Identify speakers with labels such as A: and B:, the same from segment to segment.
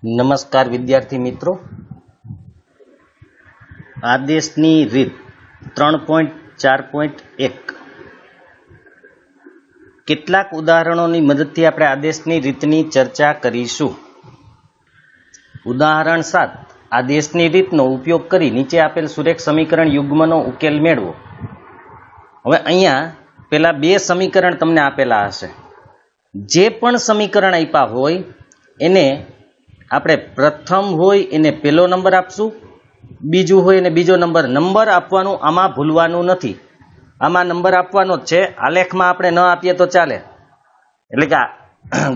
A: નમસ્કાર વિદ્યાર્થી મિત્રો, આદેશની રીત 3.4.1 કેટલાક ઉદાહરણોની મદદથી આપણે આદેશની રીતની ચર્ચા કરીશું. ઉદાહરણ 7, આદેશની રીતનો ઉપયોગ કરી નીચે આપેલ સુરેખ સમીકરણ યુગ્મનો ઉકેલ મેળવો. હવે અહીંયા પેલા બે સમીકરણ તમને આપેલા હશે. જે પણ સમીકરણ આપ્યા હોય એને આપણે પ્રથમ હોય એને પહેલો નંબર આપશું, બીજું હોય એને બીજો નંબર આપવાનું આમાં ભૂલવાનું નથી. આમાં નંબર આપવાનો જ છે. આલેખમાં આપણે ન આપીએ તો ચાલે, એટલે કે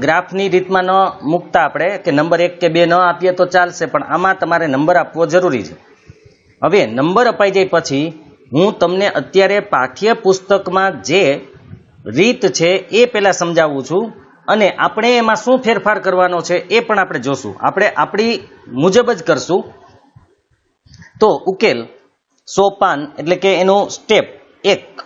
A: ગ્રાફની રીતમાં ન મૂકતા આપણે કે નંબર 1 કે 2 ન આપીએ તો ચાલશે, પણ આમાં તમારે નંબર આપવો જરૂરી છે. હવે નંબર અપાઈ જાય પછી હું તમને અત્યારે પાઠ્યપુસ્તકમાં જે રીત છે એ પહેલા સમજાવું છું અને આપણે એમાં શું ફેરફાર કરવાનો છે એ પણ આપણે જોશું. આપણે આપણી મુજબ જ કરશું. તો ઉકેલ સોપાન એટલે કે એનું સ્ટેપ 1.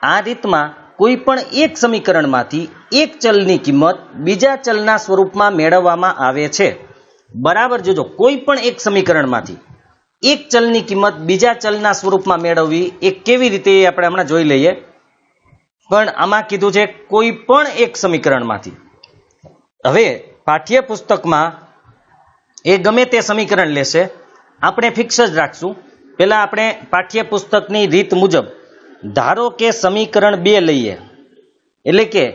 A: આ રીતમાં કોઈ પણ એક સમીકરણમાંથી એક ચલની કિંમત બીજા ચલના સ્વરૂપમાં મેળવવામાં આવે છે. બરાબર જોજો, કોઈ પણ એક સમીકરણમાંથી એક ચલની કિંમત બીજા ચલના સ્વરૂપમાં મેળવવી એ કેવી રીતે આપણે હમણાં જોઈ લઈએ. પણ આમાં કીધું છે કોઈ પણ એક સમીકરણમાંથી. હવે પાઠ્યપુસ્તકમાં એ ગમે તે સમીકરણ લેશે, આપણે ફિક્સ જ રાખશું. પહેલા આપણે પાઠ્યપુસ્તકની રીત મુજબ ધારો કે સમીકરણ 2 લઈએ, એટલે કે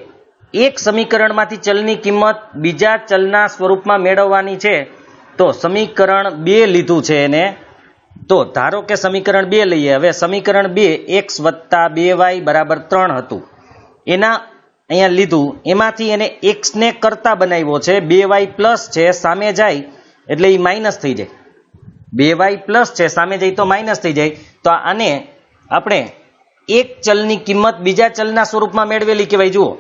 A: એક સમીકરણમાંથી ચલની કિંમત બીજા ચલના સ્વરૂપમાં મેળવવાની છે. તો સમીકરણ 2 લીધું છે એને, તો ધારો કે સમીકરણ 2 લઈએ. હવે સમીકરણ 2 x + 2y = 3 હતું. એના અહીંયા લીધું, એમાંથી એને x ને કરતા બનાવ્યો છે. 2y પ્લસ છે, સામે જાય એટલે એ માઇનસ થઈ જાય. 2y પ્લસ છે, સામે જાય તો માઇનસ થઈ જાય. તો આને આપણે એક ચલની કિંમત બીજા ચલના સ્વરૂપમાં મેળવેલી કહેવાય. જુઓ,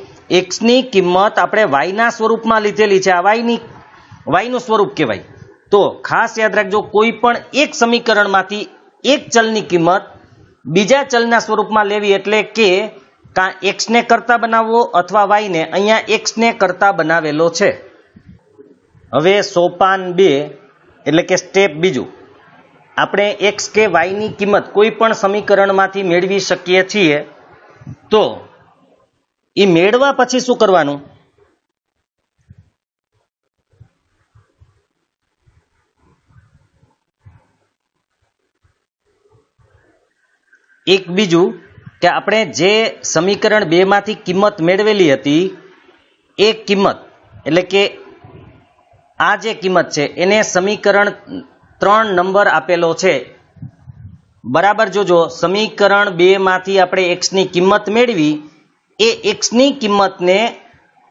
A: x ની કિંમત આપણે y ના સ્વરૂપમાં લીધેલી છે. આ y નું સ્વરૂપ કહેવાય. તો ખાસ યાદ રાખજો, કોઈ પણ એક સમીકરણમાંથી એક ચલની કિંમત બીજા ચલના સ્વરૂપમાં લેવી એટલે કે કાં x ને કરતા બનાવવો અથવા y ને. અહીંયા x ને કરતા બનાવેલો છે. હવે સોપાન 2 એટલે કે સ્ટેપ 2, આપણે x કે y ની કિંમત કોઈ પણ સમીકરણમાંથી મેળવી શકીએ છીએ. તો એ મેળવા પછી શું કરવાનું? એક બીજું કે આપણે જે સમીકરણ 2 માંથી કિંમત મેળવેલી હતી એ કિંમત એટલે કે આ જે કિંમત છે એને સમીકરણ 3 નંબર આપેલો છે. બરાબર જોજો, સમીકરણ 2 માંથી આપણે x ની કિંમત મેળવી, એ x ની કિંમતને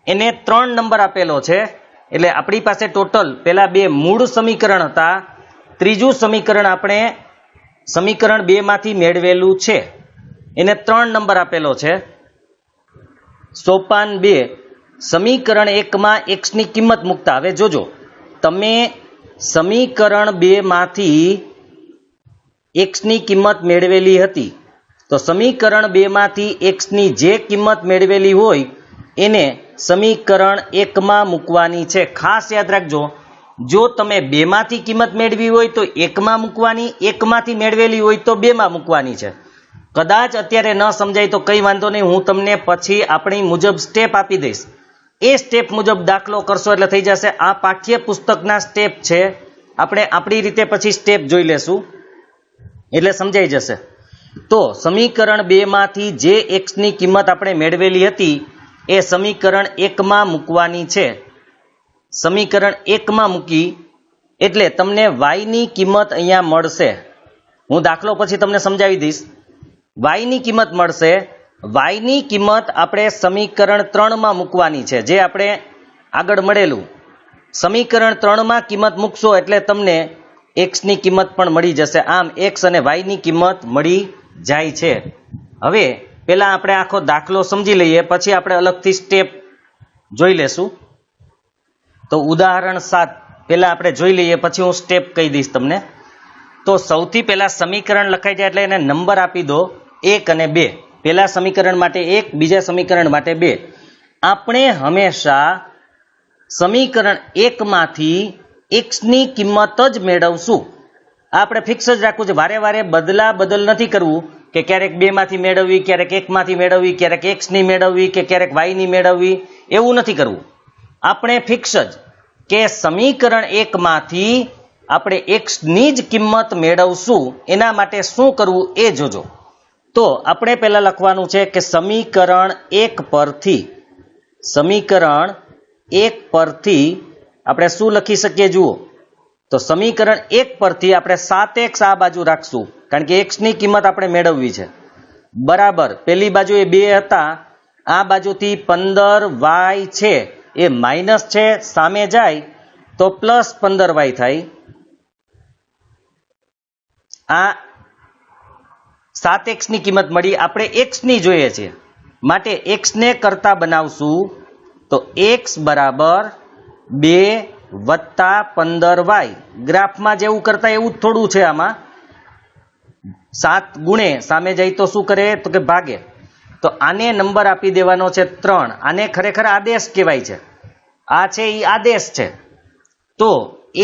A: એને 3 નંબર આપેલો છે. એટલે આપણી પાસે ટોટલ પેલા 2 મૂળ સમીકરણ હતા, ત્રીજું સમીકરણ આપણે સમીકરણ 2 માંથી મેળવેલું છે, એને 3 નંબર આપેલો છે. સોપાન 2, સમીકરણ 1 માં x ની કિંમત મૂકતા. હવે જોજો, તમે સમીકરણ 2 માંથી x ની કિંમત મેળવેલી હતી, તો સમીકરણ 2 માંથી x ની જે કિંમત મેળવેલી હોય એને સમીકરણ 1 માં મૂકવાની છે. ખાસ યાદ રાખજો, જો તમે 2 માંથી કિંમત મેળવી હોય તો 1 માં મૂકવાની, 1 માંથી મેળવેલી હોય તો 2 માં મૂકવાની છે. કદાચ અત્યારે ન સમજાય તો કંઈ વાંધો નહીં, હું તમને પછી આપણી મુજબ સ્ટેપ આપી દઈશ. એ સ્ટેપ મુજબ દાખલો કરશો એટલે થઈ જશે. આ પાઠ્યપુસ્તકના સ્ટેપ છે, આપણે આપણી રીતે પછી સ્ટેપ જોઈ લેશું એટલે સમજાઈ જશે. તો સમીકરણ 2 માંથી જે x ની કિંમત આપણે મેળવેલી હતી એ સમીકરણ 1 માં મૂકવાની છે. સમીકરણ 1 માં મૂકી એટલે તમને y ની કિંમત અહીંયા મળશે. હું દાખલો પછી તમને સમજાવી દઈશ. y ની કિંમત મળશે. y ની કિંમત આપણે સમીકરણ 3 માં મૂકવાની છે, જે આપણે આગળ મળેલું. સમીકરણ 3 માં કિંમત મૂકશો એટલે તમને x ની કિંમત પણ મળી જશે. આમ x અને y ની કિંમત મળી જાય છે. હવે પહેલા આપણે આખો દાખલો સમજી લઈએ, પછી આપણે અલગથી સ્ટેપ જોઈ લેશું. તો ઉદાહરણ 7 પહેલા આપણે જોઈ લઈએ, પછી હું સ્ટેપ કહી દઈશ તમને. તો સૌથી પહેલા સમીકરણ લખાઈ જાય એટલે એને નંબર આપી દો 1 અને 2. પહેલા સમીકરણ માટે 1, બીજા સમીકરણ માટે 2. આપણે હંમેશા સમીકરણ 1 માંથી એક્સની કિંમત જ મેળવશું. આપણે ફિક્સ જ રાખવું છે, વારે વારે બદલા બદલ નથી કરવું કે ક્યારેક 2 માંથી મેળવવી, ક્યારેક 1 માંથી મેળવવી, ક્યારેક એક્સની મેળવવી કે ક્યારેક વાયની મેળવવી, એવું નથી કરવું. આપણે ફિક્સ જ કે સમીકરણ 1 માંથી આપણે એક્સની જ કિંમત મેળવશું. એના માટે શું કરવું એ જોજો. તો આપણે પહેલા લખવાનું છે કે સમીકરણ 1 પરથી આપણે શું લખી શકીએ જુઓ. તો સમીકરણ 1 પરથી આપણે 7x આ બાજુ રાખશું, કારણ કે x ની કિંમત આપણે મેળવવી છે. બરાબર, પેલી બાજુ એ 2 હતા, આ બાજુથી 15y છે એ માઇનસ છે, સામે જાય તો પ્લસ 15y થાય. આ 7x ની કિંમત મળી, આપણે x ની જોઈએ છે માટે x ને કરતા બનાવશું. તો x બરાબર 2 વત્તા 15y. ગ્રાફમાં જેવું કરતા એવું જ થોડું છે. આમાં 7 ગુણે સામે જાય તો શું કરે તો કે ભાગે. તો આને નંબર આપી દેવાનો છે 3. આને ખરેખર આદેશ કહેવાય છે. આ છે એ આદેશ છે. તો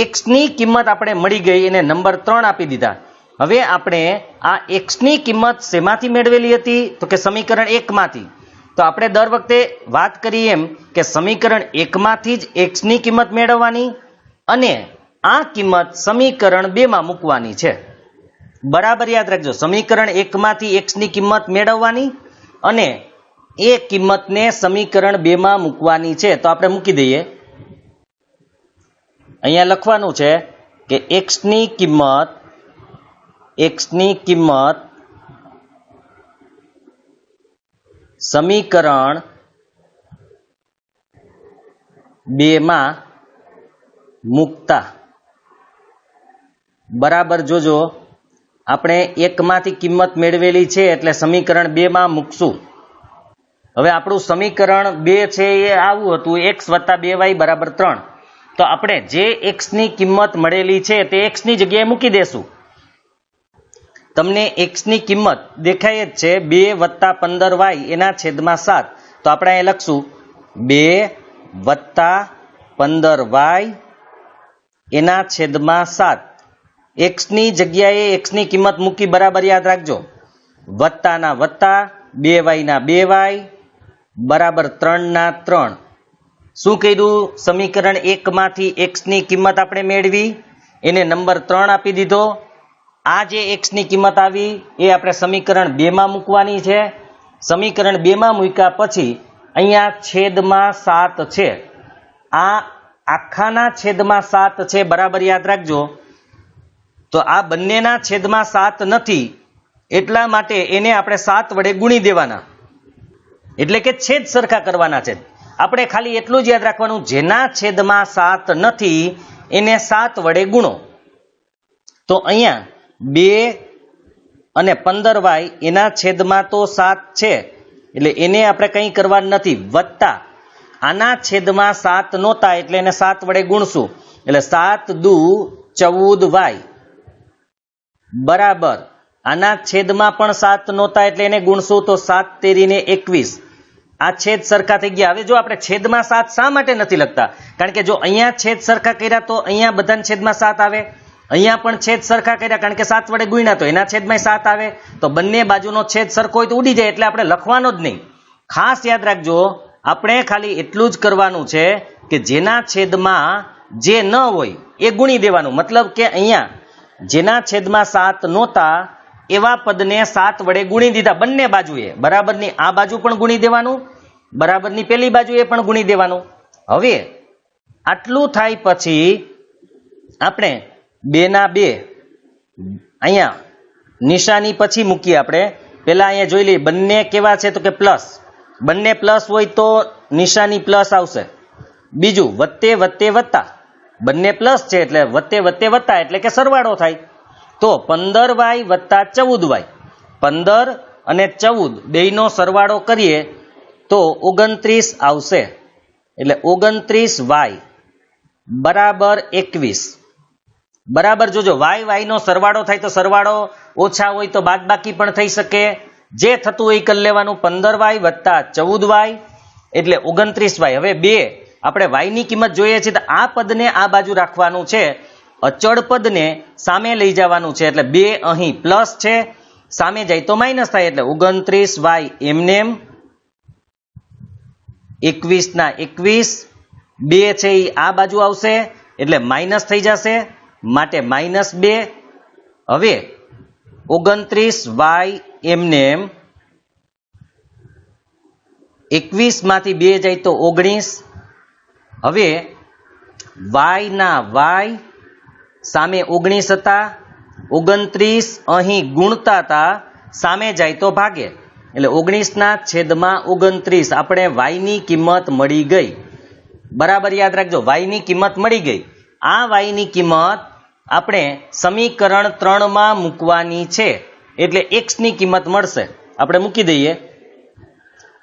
A: x ની કિંમત આપણે મળી ગઈ, એને નંબર 3 આપી દીધા. હવે આપણે આ x ની કિંમત શેમાંથી મેળવેલી હતી તો કે સમીકરણ 1 માંથી. તો આપણે દર વખતે વાત કરીએ એમ કે સમીકરણ 1 માંથી જ x ની કિંમત મેળવવાની અને આ કિંમત સમીકરણ 2 માં મૂકવાની છે. બરાબર યાદ રાખજો, સમીકરણ 1 માંથી x ની કિંમત મેળવવાની અને એ કિંમતને સમીકરણ 2 માં મૂકવાની છે. તો આપણે મૂકી દઈએ. અહીંયા લખવાનું છે કે x ની કિંમત સમીકરણ 2 માં મૂકતા. બરાબર જોજો, આપણે 1 માંથી કિંમત મેળવેલી છે એટલે સમીકરણ 2 માં મૂકશું. હવે આપણું સમીકરણ 2 છે એ આવું હતું, x વત્તા 2y બરાબર 3. તો આપણે જે x ની કિંમત મળેલી છે તે x ની જગ્યાએ મૂકી દેશું. તમને x ની કિંમત દેખાય જ છે, 2 વત્તા 15y એના છેદમાં 7. તો આપણે અહીં લખશું 2 વત્તા 15y એના છેદમાં 7. x ની જગ્યાએ x ની કિંમત મૂકી, બરાબર યાદ રાખજો. વત્તાના વત્તા, 2y ના 2y બરાબર 3 ના 3. શું કર્યું? સમીકરણ 1 માંથી x ની કિંમત આપણે મેળવી, એને નંબર 3 આપી દીધો. આ જે x ની કિંમત આવી એ આપણે સમીકરણ 2 માં મૂકવાની છે. સમીકરણ 2 માં મૂક્યા પછી અહીંયા છેદમાં 7 છે, આ આખાના છેદમાં 7 છે, બરાબર યાદ રાખજો. તો આ બંનેના છેદમાં 7 નથી, એટલા માટે એને આપણે 7 વડે ગુણી દેવાના, એટલે કે છેદ સરખા કરવાના છે. આપણે ખાલી એટલું જ યાદ રાખવાનું, જેના છેદમાં 7 નથી એને 7 વડે ગુણો. તો અહીંયા 2 અને 15y એના છેદમાં તો 7 છે એટલે એને આપણે કંઈ કરવાનું નથી. વત્તા આના છેદમાં 7 નહોતા એટલે એને 7 વડે ગુણશું, એટલે 7 દુ 14y બરાબર. આના છેદમાં પણ 7 નહોતા એટલે એને ગુણશું, તો 7 તેરીને 21. આ છેદ સરખા થઈ ગયા. હવે જો આપણે છેદમાં 7 શા માટે નથી લખતા? કારણ કે જો અહીંયા છેદ સરખા કર્યા તો અહીંયા બધાના છેદમાં 7 આવે, અહીંયા પણ છેદ સરખા કર્યા કારણ કે 7 વડે ગુણ્યા તો એના છેદમાં 7 આવે. તો બંને બાજુનો છેદ સરખો હોય તો ઉડી જાય, એટલે આપણે લખવાનો જ નહીં. ખાસ યાદ રાખજો, આપણે ખાલી એટલું જ કરવાનું છે કે જેના છેદમાં જે ન હોય એ ગુણી દેવાનું. મતલબ કે અહીંયા જેના છેદમાં 7 નહોતા એવા પદને 7 વડે ગુણી દીધા બંને બાજુએ. બરાબરની આ બાજુ પણ ગુણી દેવાનું, બરાબરની પેલી બાજુએ પણ ગુણી દેવાનું. હવે આટલું થાય પછી આપણે 2 ના 2 અહીંયા નિશાની પછી મૂકીએ. આપણે પેલા અહીંયા જોઈ લઈએ બંને કેવા છે તો કે પ્લસ. બંને પ્લસ હોય તો નિશાની પ્લસ આવશે. બીજું વત્તે વત્તે વત્તા, બંને પ્લસ છે એટલે વત્તે વત્તે વત્તા એટલે કે સરવાળો થાય. તો 15y વત્તા 14y, 15 અને 14 બેયનો સરવાળો કરીએ તો 29 આવશે. એટલે 29y બરાબર 21. બરાબર જોજો, y નો સરવાળો થાય તો સરવાળો ઓછા હોય તો બાદબાકી પણ થઈ શકે, જે થતું હોય કરી લેવાનું. 15y વત્તા 14y એટલે 29y. હવે 2 આપણે y ની કિંમત જોઈએ છીએ તો આ પદને આ બાજુ રાખવાનું છે, અચળ પદને સામે લઈ જવાનું છે, એટલે 2 અહીં પ્લસ છે, સામે જાય તો માઇનસ થાય, એટલે 29y એમનેમ 21 ના 21, 2 છે એ આ બાજુ આવશે એટલે માઇનસ થઈ જશે, માટે -2. હવે 29y એમનેમ 21 માંથી 2 જાય તો 19. હવે y ના y સામે 19 હતા, 29 અહીં ગુણતા હતા, સામે જાય તો ભાગે, એટલે 19 ના છેદમાં 29 આપણે y ની કિંમત મળી ગઈ. બરાબર યાદ રાખજો, y ની કિંમત મળી ગઈ. આ y ની કિંમત આપણે સમીકરણ 3 માં મૂકવાની છે, એટલે x ની કિંમત મળશે. આપણે મૂકી દઈએ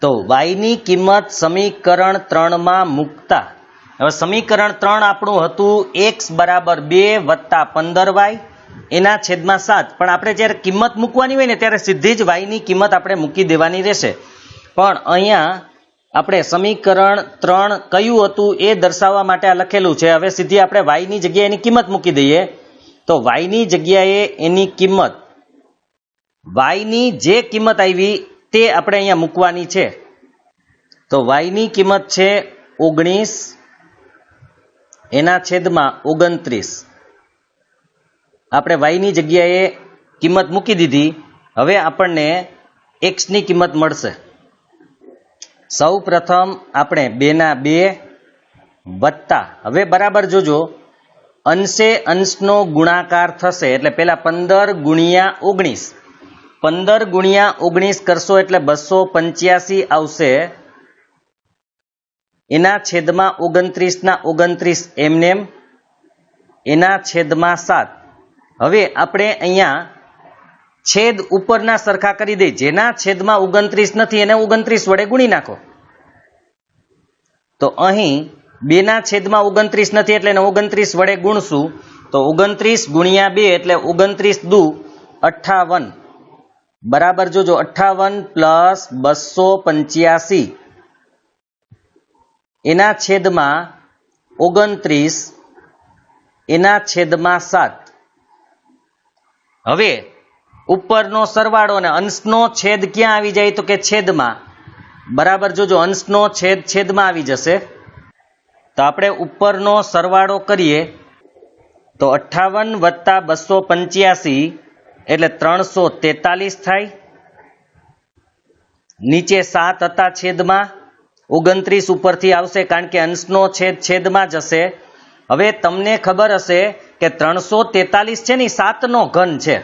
A: તો y ની કિંમત સમીકરણ 3 માં મૂકતા, હવે સમીકરણ 3 આપણું હતું x બરાબર 2 વત્તા 15y એના છેદમાં 7, પણ આપણે જ્યારે કિંમત મૂકવાની હોય ને ત્યારે સીધી જ y ની કિંમત આપણે મૂકી દેવાની રહેશે. પણ અહીંયા આપણે સમીકરણ 3 કયું હતું એ દર્શાવવા માટે આ લખેલું છે. હવે સીધી આપણે y ની જગ્યાએ એની કિંમત મૂકી દઈએ તો y ની જગ્યાએ એની કિંમત, y ની જે કિંમત આવી તે આપણે અહીંયા મૂકવાની છે. તો y ની કિંમત છે 19 એના છેદમાં 29. આપણે y ની જગ્યાએ કિંમત મૂકી દીધી. હવે આપણને x ની કિંમત મળશે. સૌ પ્રથમ આપણે 2 ના 2 વત્તા, હવે બરાબર જોજો, અંશે અંશનો ગુણાકાર થશે, એટલે પેલા 15 ગુણ્યા 19, 15 ગુણ્યા 19 કરશો એટલે 285 આવશે, એના છેદમાં 29 ના 29 એમનેમ, એના છેદમાં 7. હવે આપણે અહીંયા છેદ ઉપરના સરખા કરી દઈએ, જેના છેદમાં 29 નથી એને 29 વડે ગુણી નાખો. તો અહીં 2 ના છેદમાં 29 નથી એટલે એને 29 વડે ગુણશું, તો 29 ગુણ્યા 2 એટલે 29 દુ 58. બરાબર જોજો, 58 પ્લસ 285 એના છેદમાં 29 એના છેદમાં 7. હવે ઉપરનો સરવાળો અને અંશનો છેદ ક્યાં આવી જાય તો કે છેદમાં. બરાબર જોજો, અંશનો છેદ છેદમાં આવી જશે. તો આપણે ઉપરનો સરવાળો કરીએ તો 58 વત્તા 285 એટલે 343 થાય. નીચે 7 હતા છેદમાં, 29 ઉપરથી આવશે કારણ કે અંશનો છેદ છેદમાં જશે. હવે તમને ખબર હશે કે 343 છે ને 7 નો ઘન છે.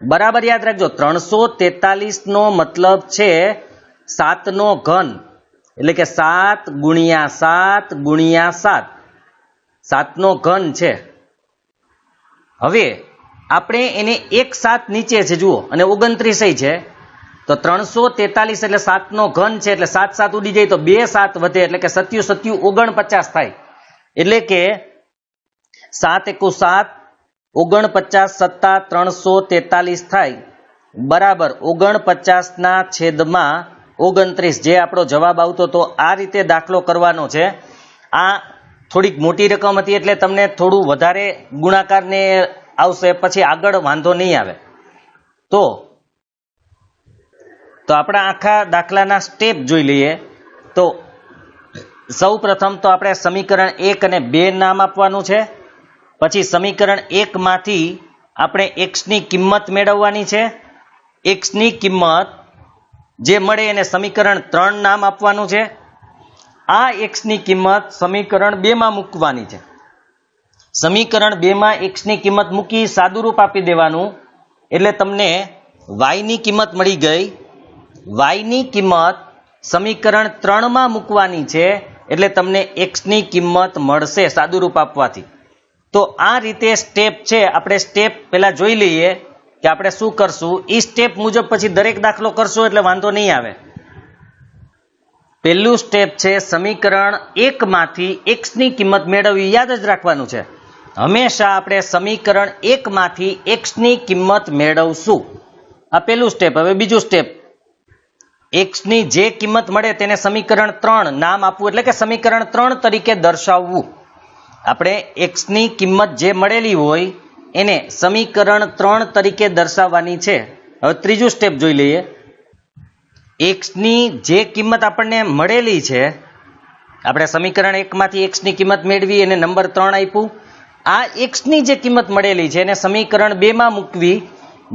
A: બરાબર યાદ રાખજો, 343 નો મતલબ છે 7 નો ઘન, એટલે કે 7 ગુણ્યા 7 ગુણ્યા 7, 7 નો ઘન છે. હવે આપણે એને એક 7 નીચે છે જુઓ, અને 29 છે, તો 343 એટલે 7 નો ઘન છે, એટલે 7 7 ઉડી જાય તો 2 7 વધે, એટલે કે 7 7 49 થાય. એટલે કે 7 × 7 49 સત્તા 343 થાય. બરાબર 49 ના છેદમાં 29 જે આપણો જવાબ આવતો તો આ રીતે દાખલો કરવાનો છે. આ થોડીક મોટી રકમ હતી એટલે તમને થોડું વધારે ગુણાકારને આવશે, પછી આગળ વાંધો નહીં આવે. તો આપણા આખા દાખલાના સ્ટેપ જોઈ લઈએ. તો સૌ પ્રથમ તો આપણે સમીકરણ 1 અને 2 નામ આપવાનું છે. પછી સમીકરણ 1 માંથી આપણે x ની કિંમત મેળવવાની છે. x ની કિંમત જે મળે એને સમીકરણ 3 નામ આપવાનું છે. આ x ની કિંમત સમીકરણ 2 માં મૂકવાની છે. સમીકરણ 2 માં x ની કિંમત મૂકી સાદુરૂપ આપી દેવાનું, એટલે તમને y ની કિંમત મળી ગઈ. y ની કિંમત સમીકરણ 3 માં મૂકવાની છે, એટલે તમને x ની કિંમત મળશે સાદુરૂપ આપવાથી. તો આ રીતે સ્ટેપ છે. આપણે સ્ટેપ પહેલા જોઈ લઈએ કે આપણે શું કરશું. એ સ્ટેપ મુજબ પછી દરેક દાખલો કરશો એટલે વાંધો નહીં આવે. પહેલું સ્ટેપ છે સમીકરણ 1 માંથી x ની કિંમત મેળવવી. યાદ જ રાખવાનું છે, હંમેશા આપણે સમીકરણ 1 માંથી x ની કિંમત મેળવશું. આ પહેલું સ્ટેપ. હવે બીજું સ્ટેપ, એક્સ ની જે કિંમત મળે તેને સમીકરણ 3 નામ આપવું, એટલે કે સમીકરણ 3 તરીકે દર્શાવવું. આપણે એક્સ ની કિંમત જે મળેલી હોય એને સમીકરણ 3 તરીકે દર્શાવવાની છે. હવે ત્રીજું સ્ટેપ જોઈ લઈએ. એક્સ ની જે કિંમત આપણને મળેલી છે, આપણે સમીકરણ 1 માંથી એક્સ ની કિંમત મેળવી એને નંબર 3 આપ્યું. આ એક્સ ની જે કિંમત મળેલી છે એને સમીકરણ 2 માં મૂકવી,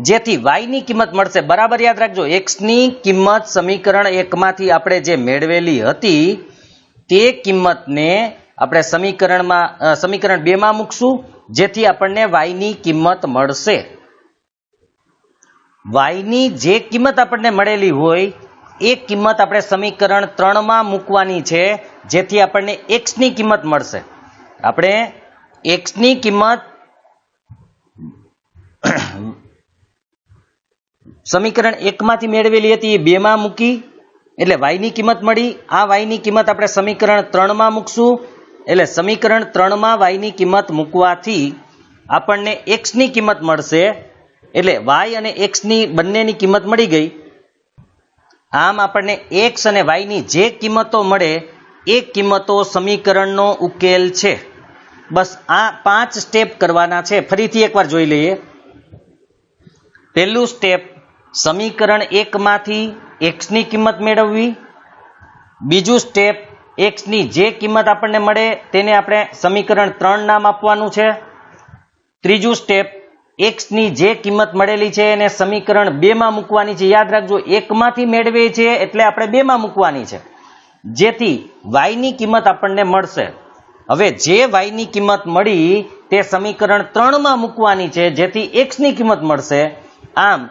A: જેથી વાય ની કિંમત મળશે. બરાબર યાદ રાખજો, એક્સ ની કિંમત સમીકરણ 1 માંથી આપણે જે મેળવેલી હતી તે કિંમતને આપણે સમીકરણ 2 માં મૂકશું, જેથી આપણને વાય ની કિંમત મળશે. વાય ની જે કિંમત આપણને મળેલી હોય એ કિંમત આપણે સમીકરણ 3 માં મૂકવાની છે, જેથી આપણને એક્સ ની કિંમત મળશે. આપણે એક્સ ની કિંમત સમીકરણ 1 માંથી મેળવેલી હતી એ 2 માં મૂકી એટલે વાય ની કિંમત મળી. આ વાય ની કિંમત આપણે સમીકરણ 3 માં મૂકશું, એટલે સમીકરણ 3 માં વાય ની કિંમત મૂકવાથી આપણને એક્સ ની કિંમત મળશે. એટલે વાય અને એક્સ ની બંનેની કિંમત મળી ગઈ. આમ આપણને એક્સ અને વાય ની જે કિંમતો મળે એ કિંમતો સમીકરણનો ઉકેલ છે. બસ આ 5 સ્ટેપ કરવાના છે. ફરીથી એકવાર જોઈ લઈએ. પહેલું સ્ટેપ, સમીકરણ 1 માંથી એક્સ ની કિંમત મેળવવી. બીજું સ્ટેપ, એક્સ ની જે કિંમત આપણને મળે તેને આપણે સમીકરણ 3 નામ આપવાનું છે. ત્રીજું સ્ટેપ, એક્સ ની જે કિંમત મળેલી છે એને સમીકરણ 2 માં મૂકવાની છે. યાદ રાખજો, 1 માંથી મેળવીએ છીએ એટલે આપણે 2 માં મૂકવાની છે, જેથી વાય ની કિંમત આપણને મળશે. હવે જે વાય ની કિંમત મળી તે સમીકરણ 3 માં મૂકવાની છે, જેથી એક્સ ની કિંમત મળશે. આમ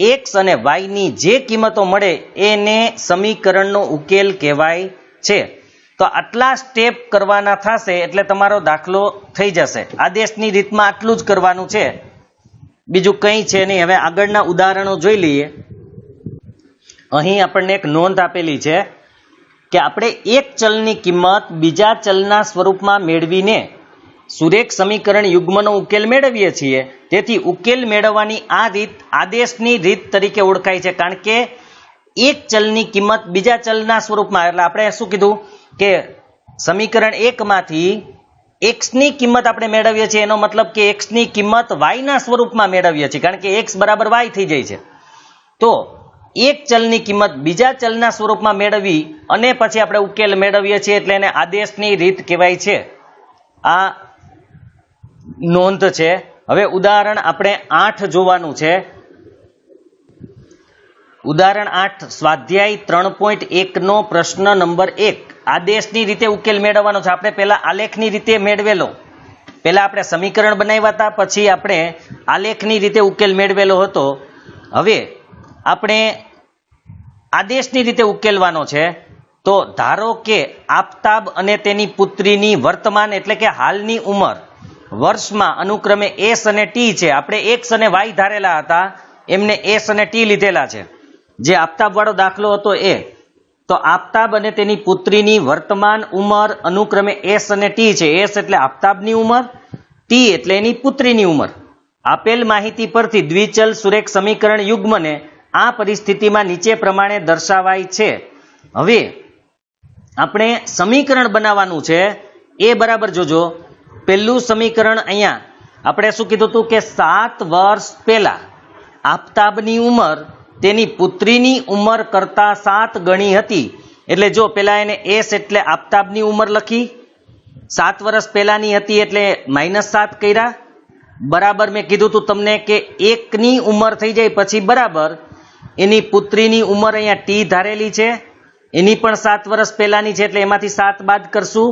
A: એક્સ અને વાય ની જે કિંમતો મળે એને સમીકરણનો ઉકેલ કહેવાય છે. તો આટલા સ્ટેપ કરવાના થશે એટલે તમારો દાખલો થઈ જશે. આદેશની રીતમાં આટલું જ કરવાનું છે, બીજું કંઈ છે નહીં. હવે આગળના ઉદાહરણો જોઈ લઈએ. અહીં આપણને એક નોંધ આપેલી છે કે આપણે એક ચલની કિંમત બીજા ચલના સ્વરૂપમાં મેળવીને સુરેખ સમીકરણ યુગ્મનો ઉકેલ મેળવીએ છીએ. તેથી ઉકેલ મેળવવાની આ રીત આદેશની રીત તરીકે ઓળખાય છે, કારણ કે એક ચલની કિંમત બીજા ચલના સ્વરૂપમાં, એટલે આપણે શું કીધું કે સમીકરણ 1 માંથી એક્સ ની કિંમત આપણે મેળવીએ છીએ, એનો મતલબ કે એક્સ ની કિંમત વાય ના સ્વરૂપમાં મેળવીએ છીએ, કારણ કે એક્સ બરાબર વાય થઈ જાય છે. તો એક ચલની કિંમત બીજા ચલના સ્વરૂપમાં મેળવી અને પછી આપણે ઉકેલ મેળવીએ છીએ, એટલે એને આદેશની રીત કહેવાય છે. આ નોંધ છે. હવે ઉદાહરણ આપણે 8 જોવાનું છે. ઉદાહરણ 8, સ્વાધ્યાય 3.1 નો પ્રશ્ન નંબર 1. આદેશની રીતે ઉકેલ મેળવવાનો છે. આપણે પહેલા આલેખની રીતે મેળવેલો, પહેલા આપણે સમીકરણ બનાવ્યા હતા, પછી આપણે આલેખની રીતે ઉકેલ મેળવેલો હતો. હવે આપણે આદેશની રીતે ઉકેલવાનો છે. તો ધારો કે આફતાબ અને તેની પુત્રીની વર્તમાન એટલે કે હાલની ઉંમર વર્ષમાં અનુક્રમે એસ અને ટી છે. આપણે એક્સ અને વાય ધારેલા હતા, એમને એસ અને ટી લીધેલા છે. જે આફતાબ વાળો દાખલો હતો એ, તો આફતાબ અને તેની પુત્રીની વર્તમાન ઉંમર અનુક્રમે એસ અને ટી છે. એસ એટલે આફતાબની ઉંમર, ટી એટલે એની પુત્રીની ઉંમર. આપેલ માહિતી પરથી દ્વિચલ સુરેખ સમીકરણ યુગ્મને આ પરિસ્થિતિમાં નીચે પ્રમાણે દર્શાવાય છે. હવે આપણે સમીકરણ બનાવવાનું છે એ બરાબર જોજો. પહેલું સમીકરણ અહીંયા આપણે શું કીધું હતું કે 7 વર્ષ પહેલા આફતાબની ઉંમર તેની પુત્રીની ઉંમર કરતા 7 ગણી હતી. એટલે જો પેલા એને એસ એટલે આફતાબની ઉંમર લખી, 7 વર્ષ પહેલાની હતી એટલે -7 કર્યા. બરાબર મેં કીધું હતું તમને કે 1 ની ઉંમર થઈ જાય પછી બરાબર એની પુત્રીની ઉંમર અહીંયા ટી ધારેલી છે, એની પણ 7 વર્ષ પહેલાની છે, એટલે એમાંથી 7 બાદ કરશું.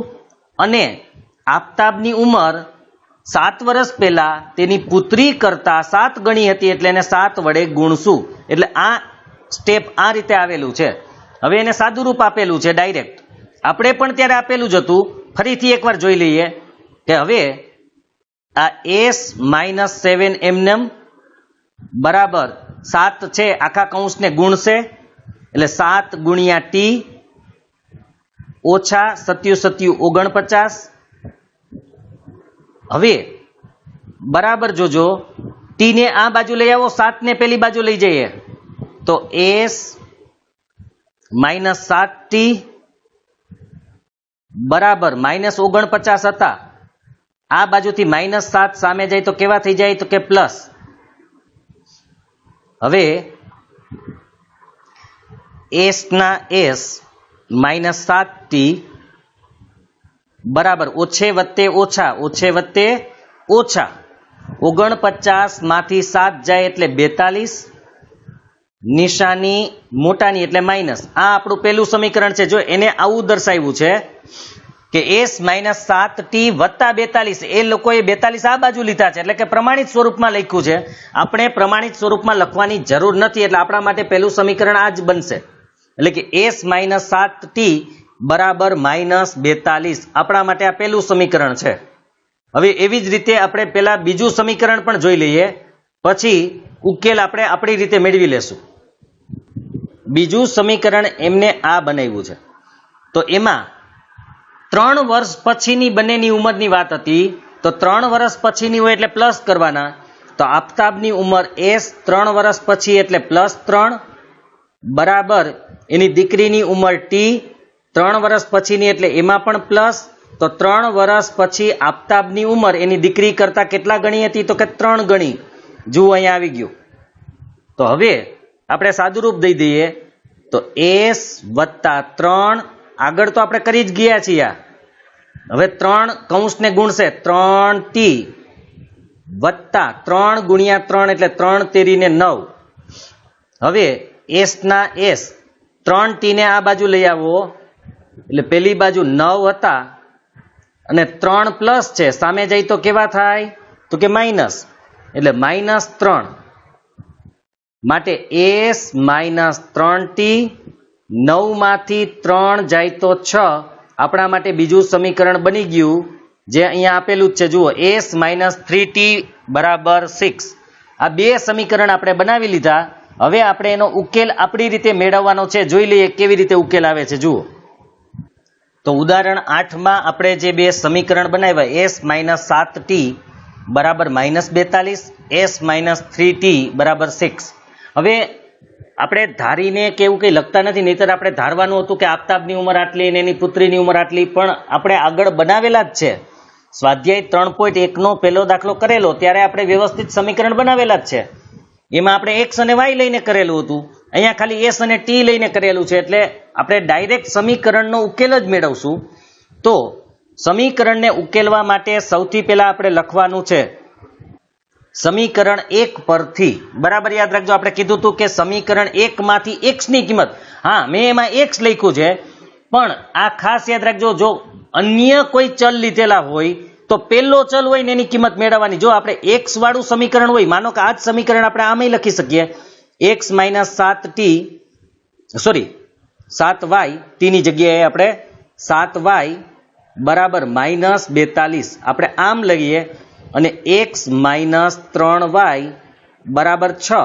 A: અને આફતાબની ઉંમર 7 વર્ષ પહેલા તેની પુત્રી કરતા 7 ગણી હતી, એટલે એને 7 વડે ગુણશું. એટલે આ સ્ટેપ આ રીતે આવેલું છે. હવે એને સાદું રૂપ આપેલું છે ડાયરેક્ટ. આપણે પણ ત્યારે આપેલું જ હતું. ફરીથી એકવાર જોઈ લઈએ કે હવે આ s-7 એમનેમ બરાબર 7 છે, આખા કૌંસને ગુણશે, એટલે 7 ગુણ્યા ટી ઓછા 7 49. હવે બરાબર જોજો, ટી ને આ બાજુ લઈ આવો, 7 ને પેલી બાજુ લઈ જઈએ તો s -7t બરાબર -49 હતા. આ બાજુથી -7 સામે જાય તો કેવા થઈ જાય? તો કે પ્લસ. હવે s ના s -7t બરાબર ઓછે વત્તે ઓછા, ઓછે વત્તે ઓછા, 49 માંથી 7 જાય એટલે 42, નિશાની મોટાની એટલે માઇનસ. આ આપણું પહેલું સમીકરણ છે. જો એને આવું દર્શાવ્યું છે કે s -7t વત્તા 42, એ લોકોએ 42 આ બાજુ લીધા છે, એટલે કે પ્રમાણિત સ્વરૂપમાં લખ્યું છે. આપણે પ્રમાણિત સ્વરૂપમાં લખવાની જરૂર નથી, એટલે આપણા માટે પહેલું સમીકરણ આ જ બનશે. એટલે કે s -7t બરાબર -42, આપણા માટે આ પહેલું સમીકરણ છે. હવે એવી જ રીતે આપણે પેલા બીજું સમીકરણ પણ જોઈ લઈએ, પછી ઉકેલ આપણે આપણી રીતે મેળવી લેશું. બીજું સમીકરણ એમને આ બનાવ્યું છે. તો એમાં 3 વર્ષ પછીની બંનેની ઉંમરની વાત હતી. તો 3 વર્ષ પછીની હોય એટલે પ્લસ કરવાના. તો આફતાબની ઉંમર s 3 વર્ષ પછી એટલે +3 બરાબર એની દીકરીની ઉંમર t 3 વર્ષ પછીની એટલે એમાં પણ પ્લસ. તો 3 વર્ષ પછી આફતાબની ઉંમર એની દીકરી કરતા કેટલા ગણી હતી? તો કે 3 ગણી. જુઓ અહીંયા આવી ગયું. તો હવે આપણે સાદુરૂપ દઈ દઈએ. તો s વત્તા 3, આગળ તો આપણે કરી જ ગયા છીએ. હવે 3 કૌંસને ગુણશે, 3t વત્તા 3 ગુણ્યા 3 એટલે 3 તેરીને 9. હવે s ના s 3t ને આ બાજુ લઈ આવો એટલે પેલી બાજુ 9 હતા અને 3 પ્લસ છે, સામે જાય તો કેવા થાય? તો કે માઇનસ, એટલે -3. માટે s -3t, 9 માંથી 3 જાય તો 6, આપણા માટે બીજું સમીકરણ બની ગયું, જે અહીંયા આપેલું જ છે. જુઓ, s -3t બરાબર 6. આ બે સમીકરણ આપણે બનાવી લીધા. હવે આપણે એનો ઉકેલ આપણી રીતે મેળવવાનો છે. જોઈ લઈએ કેવી રીતે ઉકેલ આવે છે. જુઓ, તો ઉદાહરણ 8માં આપણે જે બે સમીકરણ બનાવ્યા, s -7t બરાબર -42, s -3t બરાબર 6. હવે આપણે ધારીને કે એવું કંઈ લખતા નથી, નહીંતર આપણે ધારવાનું હતું કે આફતાબની ઉંમર આટલી અને એની પુત્રીની ઉંમર આટલી, પણ આપણે આગળ બનાવેલા જ છે. સ્વાધ્યાય 3.1 નો પહેલો દાખલો કરેલો ત્યારે આપણે વ્યવસ્થિત સમીકરણ બનાવેલા જ છે. એમાં આપણે x અને y લઈને કરેલું હતું, અહીંયા ખાલી s અને t લઈને કરેલું છે, એટલે આપણે ડાયરેક્ટ સમીકરણનો ઉકેલ જ મેળવશું. તો સમીકરણને ઉકેલવા માટે સૌથી પહેલા આપણે લખવાનું છે સમીકરણ 1 પરથી. બરાબર યાદ રાખજો, આપણે કીધું હતું કે સમીકરણ 1 માંથી x ની કિંમત, હા મેં એમાં x લખ્યું છે, પણ આ ખાસ યાદ રાખજો, જો અન્ય કોઈ ચલ લીધેલા હોય તો પેલો ચલ હોય ને એની કિંમત મેળવવાની. જો આપણે x વાળું સમીકરણ હોય, માનો કે આ જ સમીકરણ આપણે આમાં લખી શકીએ, x -7t sorry 7y, t ની જગ્યાએ આપણે 7y બરાબર -42 આપણે આમ લઈએ, અને x -3y બરાબર 6.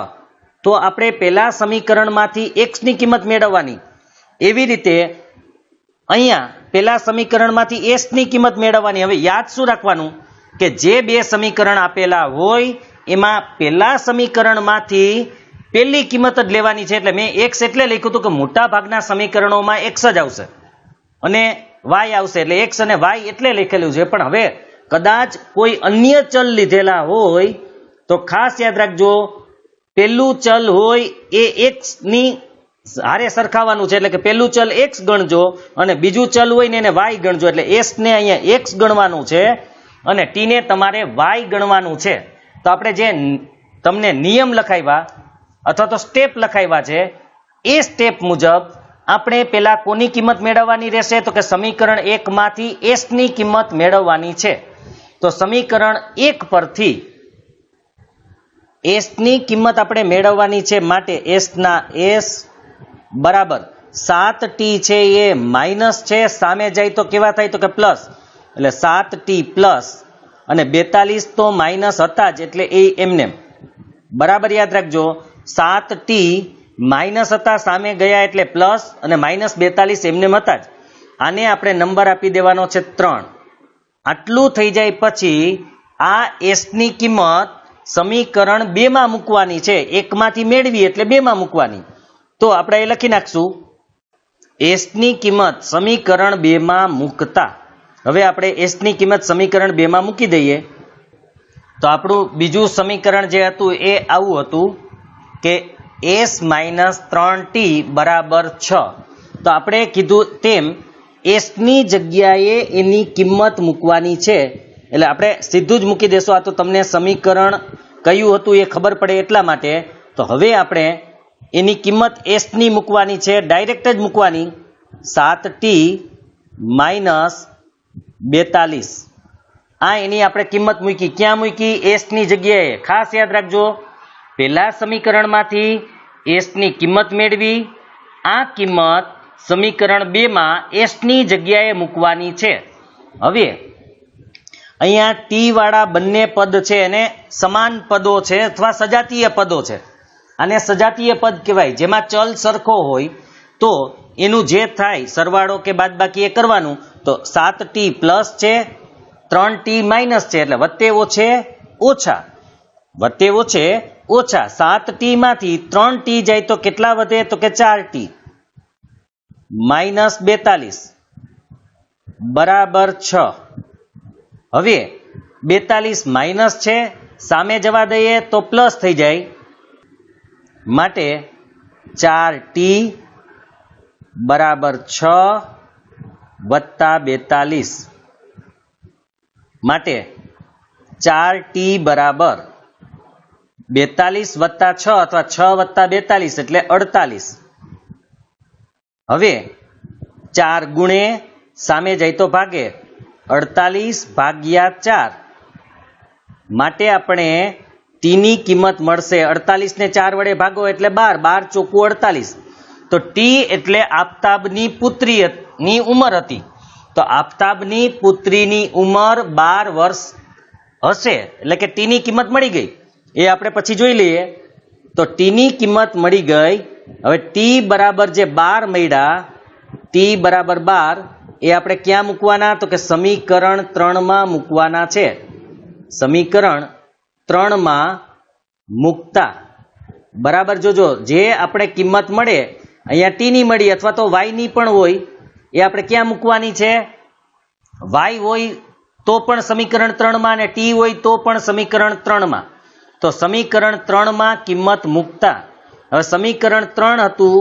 A: તો આપણે પેલા સમીકરણમાંથી x ની કિંમત મેળવવાની. એવી રીતે અહીંયા પેલા સમીકરણમાંથી s ની કિંમત મેળવવાની. હવે યાદ શું રાખવાનું કે જે બે સમીકરણ આપેલા હોય એમાં પેલા સમીકરણમાંથી પેલી કિંમત જ લેવાની છે. એટલે મેં x એટલે લખ્યું હતું કે મોટા ભાગના સમીકરણોમાં x જ આવશે અને y આવશે, એટલે x અને y એટલે લખેલું છે. પણ હવે કદાચ કોઈ અન્ય ચલ લીધેલા હોય તો ખાસ યાદ રાખજો, પેલું ચલ હોય એ x ની હારે સરખાવવાનું છે. એટલે કે પેલું ચલ x ગણજો અને બીજું ચલ હોય ને એને y ગણજો. એટલે s ને અહીંયા x ગણવાનું છે અને t ને તમારે y ગણવાનું છે. તો આપણે જે તમને નિયમ લખાવ્યા અથવા તો સ્ટેપ લખાવ્યા છે, એ સ્ટેપ મુજબ આપણે પેલા કોની કિંમત મેળવવાની રહેશે? તો કે સમીકરણ 1 માંથી s ની કિંમત મેળવવાની છે. તો સમીકરણ 1 પરથી s ની કિંમત આપણે મેળવવાની છે. માટે s ના s બરાબર 7t છે એ માઇનસ છે, સામે જાય તો કેવા થાય? તો કે પ્લસ, એટલે 7t પ્લસ, અને 42 તો માઇનસ હતા જ એટલે એ એમને. બરાબર યાદ રાખજો, 7t માઇનસ હતા, સામે ગયા એટલે પ્લસ, અને -42 એમને હતા જ. આને આપણે નંબર આપી દેવાનો છે 3. આટલું થઈ જાય પછી આ s ની કિંમત સમીકરણ 2 માં મૂકવાની છે. 1 માંથી મેળવી એટલે 2 માં મૂકવાની. તો આપણે એ લખી નાખશું એસની કિંમત સમીકરણ 2 માં મૂકતા, હવે આપણે એસની કિંમત સમીકરણ 2 માં મૂકી દઈએ તો આપણું બીજું સમીકરણ જે હતું એ આવું હતું કે s - 3t બરાબર 6. તો આપણે કીધું તેમ એસની જગ્યાએ એની કિંમત મૂકવાની છે, એટલે આપણે સીધું જ મૂકી દેશું. આ તો તમને સમીકરણ કયું હતું એ ખબર પડે એટલા માટે. તો હવે આપણે એની કિંમત એસની મૂકવાની છે, ડાયરેક્ટ જ મૂકવાની. 7t - 42 આ એની આપણે કિંમત મૂકી. ક્યાં મૂકી? એસની જગ્યાએ. ખાસ યાદ રાખજો, પહેલા સમીકરણમાંથી એસની કિંમત મેળવી, આ કિંમત સમીકરણ 2 માં એસની જગ્યાએ મૂકવાની છે. હવે અહીંયા ટી વાળા બંને પદ છે એને સમાન પદો છે અથવા સજાતીય પદો છે. આને સજાતીય પદ કહેવાય. જેમાં ચલ સરખો હોય તો એનું જે થાય સરવાળો કે બાદબાકી એ કરવાનું. તો 7t પ્લસ છે, 3t માઇનસ છે, એટલે વત્તે ઓછે ઓછા, વત્તે ઓછે ઓછા. 7t માંથી 3t જાય તો કેટલા વધે? તો કે 4t -42 બરાબર 6. હવે 42 માઇનસ છે, સામે જવા દઈએ તો પ્લસ થઈ જાય, માટે 4t બરાબર 6 વત્તા 42, માટે 4t બરાબર 42 વત્તા 6 અથવા 6 વત્તા 42 એટલે 48. હવે 4 ગુણે સામે જાય તો ભાગે, 48 ભાગ્યા 4, માટે આપણે ટીની કિંમત મળશે 48 ને 4 વડે ભાગો એટલે 12, 12 ચોખ્ખું 48. તો ટી એટલે આફતાબની પુત્રીની ઉંમર હતી. તો આફતાબની પુત્રીની ઉંમર 12 વર્ષ હશે, એટલે કે ટીની કિંમત મળી ગઈ. એ આપણે પછી જોઈ લઈએ. તો ટીની કિંમત મળી ગઈ. હવે ટી બરાબર જે 12 મળ્યા, ટી બરાબર 12 એ આપણે ક્યાં મૂકવાના? તો કે સમીકરણ 3 માં મૂકવાના છે. સમીકરણ 3 માં મૂકતા બરાબર જોજો, જે આપણે કિંમત મળે અહીંયા ટી ની મળી અથવા તો વાય ની પણ હોય, એ આપણે ક્યાં મૂકવાની છે? વાય હોય તો પણ સમીકરણ 3 માં, અને ટી હોય તો પણ સમીકરણ 3 માં. તો સમીકરણ 3 માં કિંમત મૂકતા, હવે સમીકરણ 3 હતું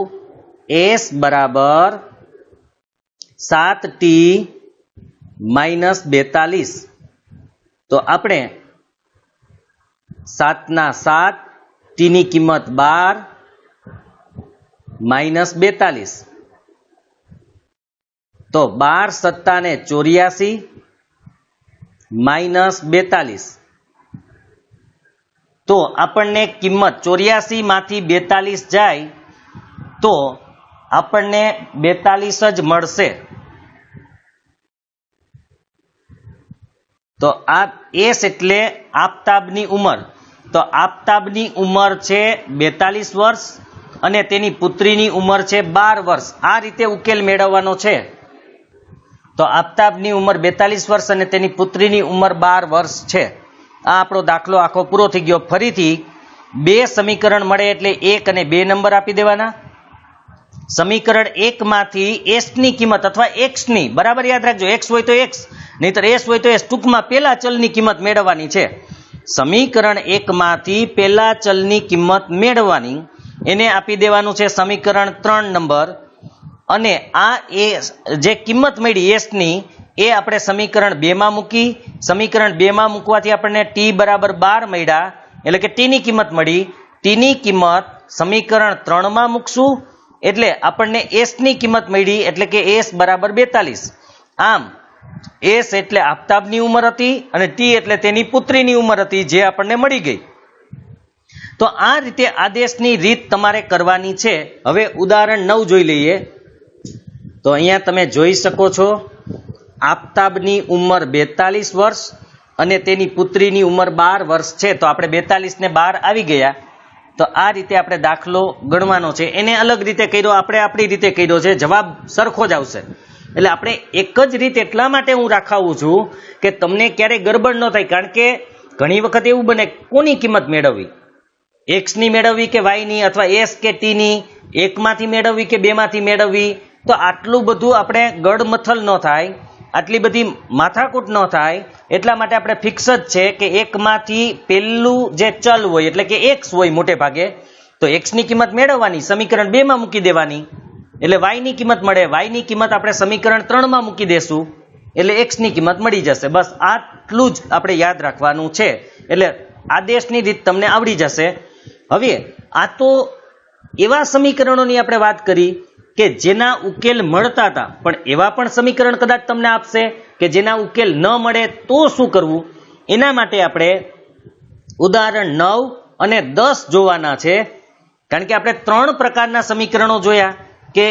A: s બરાબર 7t - 42. તો આપણે 7 ના 7, ટી ની કિંમત 12 -42, તો 12 સત્તા ને 84 -42. તો આપણને કિંમત 84 માંથી 42 જાય તો આપણને 42 જ મળશે. તો આ એસ એટલે આફતાબની ઉંમર. તો આફતાબની ઉંમર છે 42 વર્ષ અને તેની પુત્રીની ઉંમર છે 12 વર્ષ. આ રીતે ઉકેલ મેળવવાનો છે. તો આફતાબની ઉંમર 42 વર્ષ અને તેની પુત્રીની ઉંમર 12 વર્ષ છે. આ આપણો દાખલો આખો પૂરો થઈ ગયો. ફરીથી 2 સમીકરણ મળે એટલે 1 અને 2 નંબર આપી દેવાના. સમીકરણ 1 માંથી એસ ની કિંમત અથવા એક્સ ની, બરાબર યાદ રાખજો, એક્સ હોય તો એક્સ, નહીતર એસ હોય તો એસ. ટૂંકમાં પેલા ચલની કિંમત મેળવવાની છે. સમીકરણ 1 માંથી પેલા ચલની કિંમત મેળવવાની, એને આપી દેવાનું છે સમીકરણ 3 નંબર. અને આ એ જે કિંમત મળી એસની એ આપણે સમીકરણ 2 માં મૂકી. સમીકરણ 2 માં મૂકવાથી આપણને ટી બરાબર 12 મળ્યા, એટલે કે ટી ની કિંમત મળી. ટી ની કિંમત સમીકરણ 3 માં મૂકશું એટલે આપણને એસ ની કિંમત મળી, એટલે કે એસ બરાબર 42. આમ એસ એટલે આફતાબની ઉંમર હતી અને ટી એટલે તેની પુત્રીની ઉંમર હતી, જે આપણને મળી ગઈ. તો આ રીતે આદેશની રીત તમારે કરવાની છે. હવે ઉદાહરણ 9 જોઈ લઈએ. તો અહીંયા તમે જોઈ શકો છો, આફતાબની ઉંમર 42 વર્ષ અને તેની પુત્રીની ઉંમર 12 વર્ષ છે. તો આપણે 42 ને 12 આવી ગયા. તો આ રીતે આપણે દાખલો ગણવાનો છે. એને અલગ રીતે કર્યો, આપણે આપણી રીતે કર્યો છે, જવાબ સરખો જ આવશે. એટલે આપણે એક જ રીત એટલા માટે હું રાખાવું છું કે તમને ક્યારેય ગડબડ ન થાય. કારણ કે ઘણી વખત એવું બને, કોની કિંમત મેળવવી? એક્સ ની મેળવવી કે વાય ની, અથવા એસ કે ટી ની, એકમાંથી મેળવવી કે બેમાંથી મેળવવી, તો આટલું બધું આપણે ગડમથલ ન થાય, આટલી બધી માથાકૂટ ન થાય, એટલા માટે આપણે ફિક્સ જ છે કે એકમાંથી પહેલું જે ચલ હોય એટલે કે એક્સ હોય મોટે ભાગે, તો એક્સની કિંમત મેળવવાની, સમીકરણ 2 માં મૂકી દેવાની એટલે વાયની કિંમત મળે. વાયની કિંમત આપણે સમીકરણ 3 માં મૂકી દેશું એટલે એક્સની કિંમત મળી જશે. બસ આટલું જ આપણે યાદ રાખવાનું છે એટલે આદેશની રીત તમને આવડી જશે. હવે આ તો એવા સમીકરણોની આપણે વાત કરી કે જેના ઉકેલ મળતા હતા, પણ એવા પણ સમીકરણ કદાચ તમને આપશે કે જેના ઉકેલ ન મળે તો શું કરવું, એના માટે આપણે ઉદાહરણ 9 અને 10 જોવાના છે. કારણ કે આપણે 3 પ્રકારના સમીકરણો જોયા કે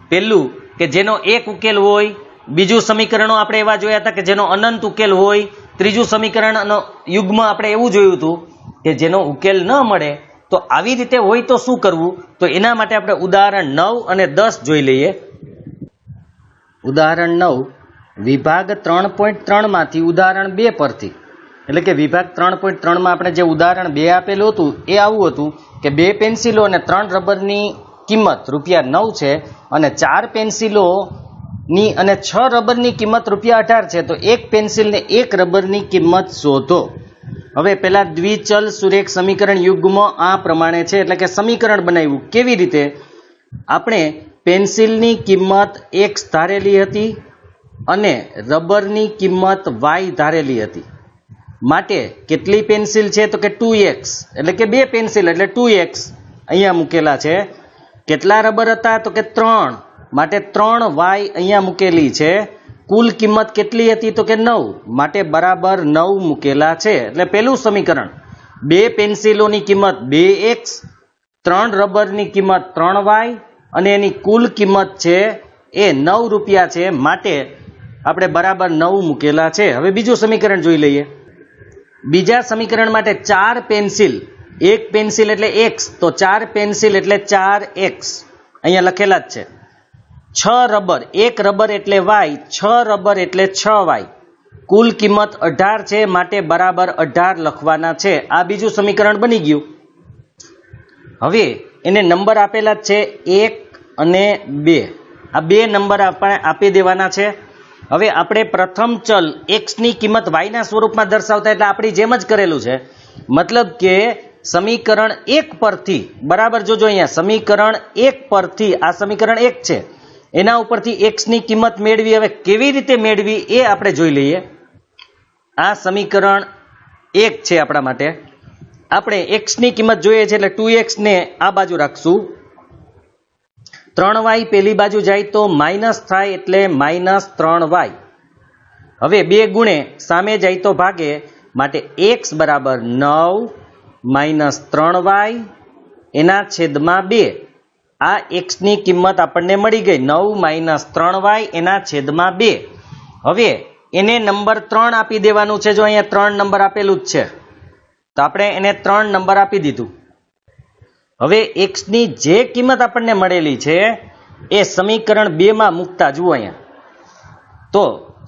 A: પહેલું કે જેનો એક ઉકેલ હોય, બીજું સમીકરણો આપણે એવા જોયા હતા કે જેનો અનંત ઉકેલ હોય, ત્રીજું સમીકરણનો યુગ્મ આપણે એવું જોયું હતું કે જેનો ઉકેલ ન મળે. તો આવી રીતે હોય તો શું કરવું, તો એના માટે આપણે ઉદાહરણ 9 અને 10 જોઈ લઈએ. ઉદાહરણ 9 વિભાગ 3.3 માંથી ઉદાહરણ 2 પરથી, એટલે કે વિભાગ 3.3 માં આપણે જે ઉદાહરણ 2 આપેલું હતું એ આવું હતું કે 2 પેન્સિલો અને 3 રબરની કિંમત ₹9 છે અને 4 પેન્સિલોની અને 6 રબરની કિંમત ₹18 છે. તો એક પેન્સિલ ને એક રબરની કિંમત શોધો. હવે પેલા દ્વિચલ સુરેખ સમીકરણ યુગ્મ આ પ્રમાણે છે, એટલે કે સમીકરણ બનાવ્યું. કેવી રીતે? આપણે પેન્સિલની કિંમત x ધારેલી હતી અને રબરની કિંમત y ધારેલી હતી. માટે કેટલી પેન્સિલ છે તો કે 2x, એટલે કે 2 પેન્સિલ એટલે 2x અહીંયા મૂકેલા છે. કેટલા રબર હતા તો કે 3, માટે 3y અહીંયા મૂકેલી છે. કુલ કિંમત કેટલી હતી તો કે 9, માટે બરાબર 9 મૂકેલા છે. એટલે પેલું સમીકરણ 2 પેન્સિલોની કિંમત 2x, 3 રબરની કિંમત 3y અને એની કુલ કિંમત છે એ ₹9 છે, માટે આપણે બરાબર 9 મૂકેલા છે. હવે બીજું સમીકરણ જોઈ લઈએ. બીજા સમીકરણ માટે 4 પેન્સિલ, એક પેન્સિલ એટલે x, તો 4 પેન્સિલ એટલે 4x અહીંયા લખેલા જ છે. 6 રબર, એક રબર એટલે y, 6 રબર એટલે 6y, કુલ કિંમત 18 છે, માટે બરાબર 18 લખવાના છે. આ બીજું સમીકરણ બની ગયું. હવે એને નંબર આપેલા છે 1 અને 2, આ 2 નંબર આપણે આપી દેવાના છે. હવે આપણે પ્રથમ ચલ x ની કિંમત y ના સ્વરૂપમાં દર્શાવતા એટલે આપણી જેમ જ કરેલું છે. મતલબ કે સમીકરણ 1 પરથી, બરાબર જોજો અહીંયા, સમીકરણ 1 પરથી, આ સમીકરણ 1 છે એના ઉપરથી x ની કિંમત મેળવી. હવે કેવી રીતે મેળવી એ આપણે જોઈ લઈએ. આ સમીકરણ 1 છે આપણા માટે. આપણે x ની કિંમત જોઈએ છે એટલે 2x ને આ બાજુ રાખશું. 3y પેલી બાજુ જાય તો માઇનસ થાય એટલે -3y. હવે 2 ગુણે સામે જાય તો ભાગે, માટે x બરાબર 9 -3y એના છેદમાં 2. આ x ની કિંમત આપણને મળી ગઈ 9 -3y એના છેદમાં 2. હવે એને નંબર 3 આપી દેવાનું છે. જો અહીંયા 3 નંબર આપેલું જ છે તો આપણે એને 3 નંબર આપી દીધું. હવે x ની જે કિંમત આપણને મળેલી છે એ સમીકરણ 2 માં મૂકતા જુઓ અહીંયા, તો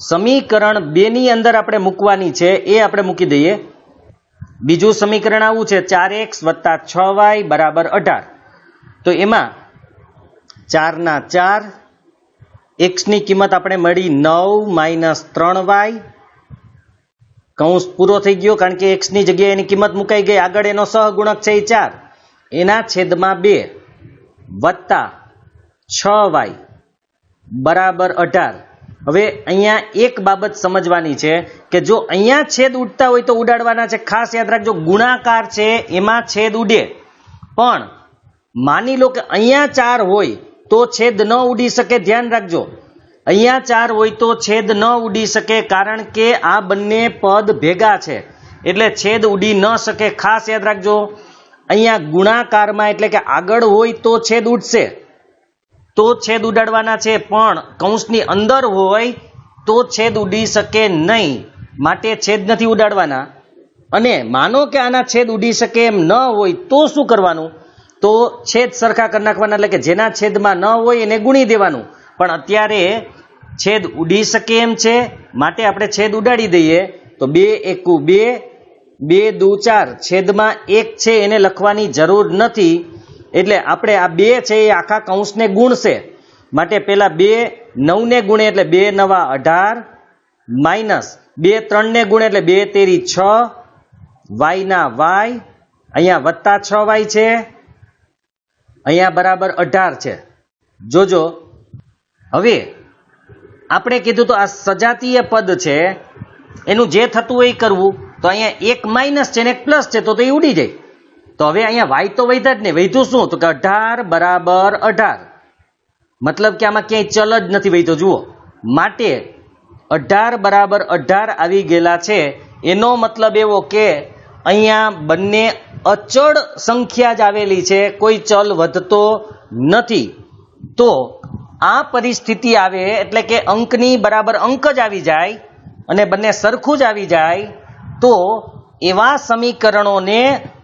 A: સમીકરણ 2 ની અંદર આપણે મૂકવાની છે એ આપણે મૂકી દઈએ. બીજું સમીકરણ આવું છે 4x + 6y = 18. તો એમાં 4 ના 4, x ની કિંમત આપણે મળી 9 -3y, કૌંસ પૂરો થઈ ગયો કારણ કે x ની જગ્યાએ એની કિંમત મુકાઈ ગઈ. આગળ એનો સહગુણક છે એ 4 એના છેદમાં 2 વત્તા 6y બરાબર 18. હવે અહીંયા એક બાબત સમજવાની છે કે જો અહીંયા છેદ ઉડતા હોય તો ઉડાડવાના છે. ખાસ યાદ રાખજો, ગુણાકાર છે એમાં છેદ ઉડે, પણ માની લો કે અહીંયા 4 હોય તો છેદ ન ઉડી શકે. ધ્યાન રાખજો, અહીંયા 4 હોય તો છેદ ન ઉડી શકે, કારણ કે આ બંને પદ ભેગા છે એટલે છેદ ઉડી ન શકે. ખાસ યાદ રાખજો, અહીંયા ગુણાકારમાં એટલે કે આગળ હોય તો છેદ ઉડશે, તો છેદ ઉડાડવાના છે, પણ કૌંસની અંદર હોય તો છેદ ઉડી શકે નહીં, માટે છેદ નથી ઉડાડવાના. અને માનો કે આના છેદ ઉડી શકે એમ ન હોય તો શું કરવાનું, તો છેદ સરખા કરી નાખવાના, એટલે કે જેના છેદમાં ન હોય એને ગુણી દેવાનું. પણ અત્યારે છેદ ઉડી શકે એમ છે માટે આપણે છેદ ઉડાડી દઈએ. તો 2 એકુ 2, 2 દુ 4, છેદમાં 1 છે એને લખવાની જરૂર નથી, એટલે આપણે આ 2 છે એ આખા કૌંસને ગુણશે. માટે પેલા 2 9 ને ગુણે એટલે 2 નવા 18 માઇનસ 2 3 ને ગુણે એટલે 2 તેરી 6 y ના y અહીંયા વત્તા 6y છે, અહીંયા બરાબર 18 છે. જોજો હવે આપણે કીધું તો આ સજાતીય પદ છે એનું જે થતું હોય એ કરવું. તો અહીંયા એક માઇનસ છે ને એક પ્લસ છે તો એ ઉડી જાય. તો હવે અહીંયા y તો વધ્યા જ ને, વધ્યું શું? તો કે 18 બરાબર 18, મતલબ કે આમાં ક્યાંય ચલ જ નથી વધ્યો. જુઓ, માટે 18 બરાબર 18 આવી ગયેલા છે. એનો મતલબ એવો કે અહીંયા બંને અચળ સંખ્યા જ આવેલી છે, કોઈ ચલ વધતો નથી. તો આ પરિસ્થિતિ આવે એટલે કે અંકની બરાબર અંક જ આવી જાય અને બંને સરખું જ આવી જાય તો એવા સમીકરણોને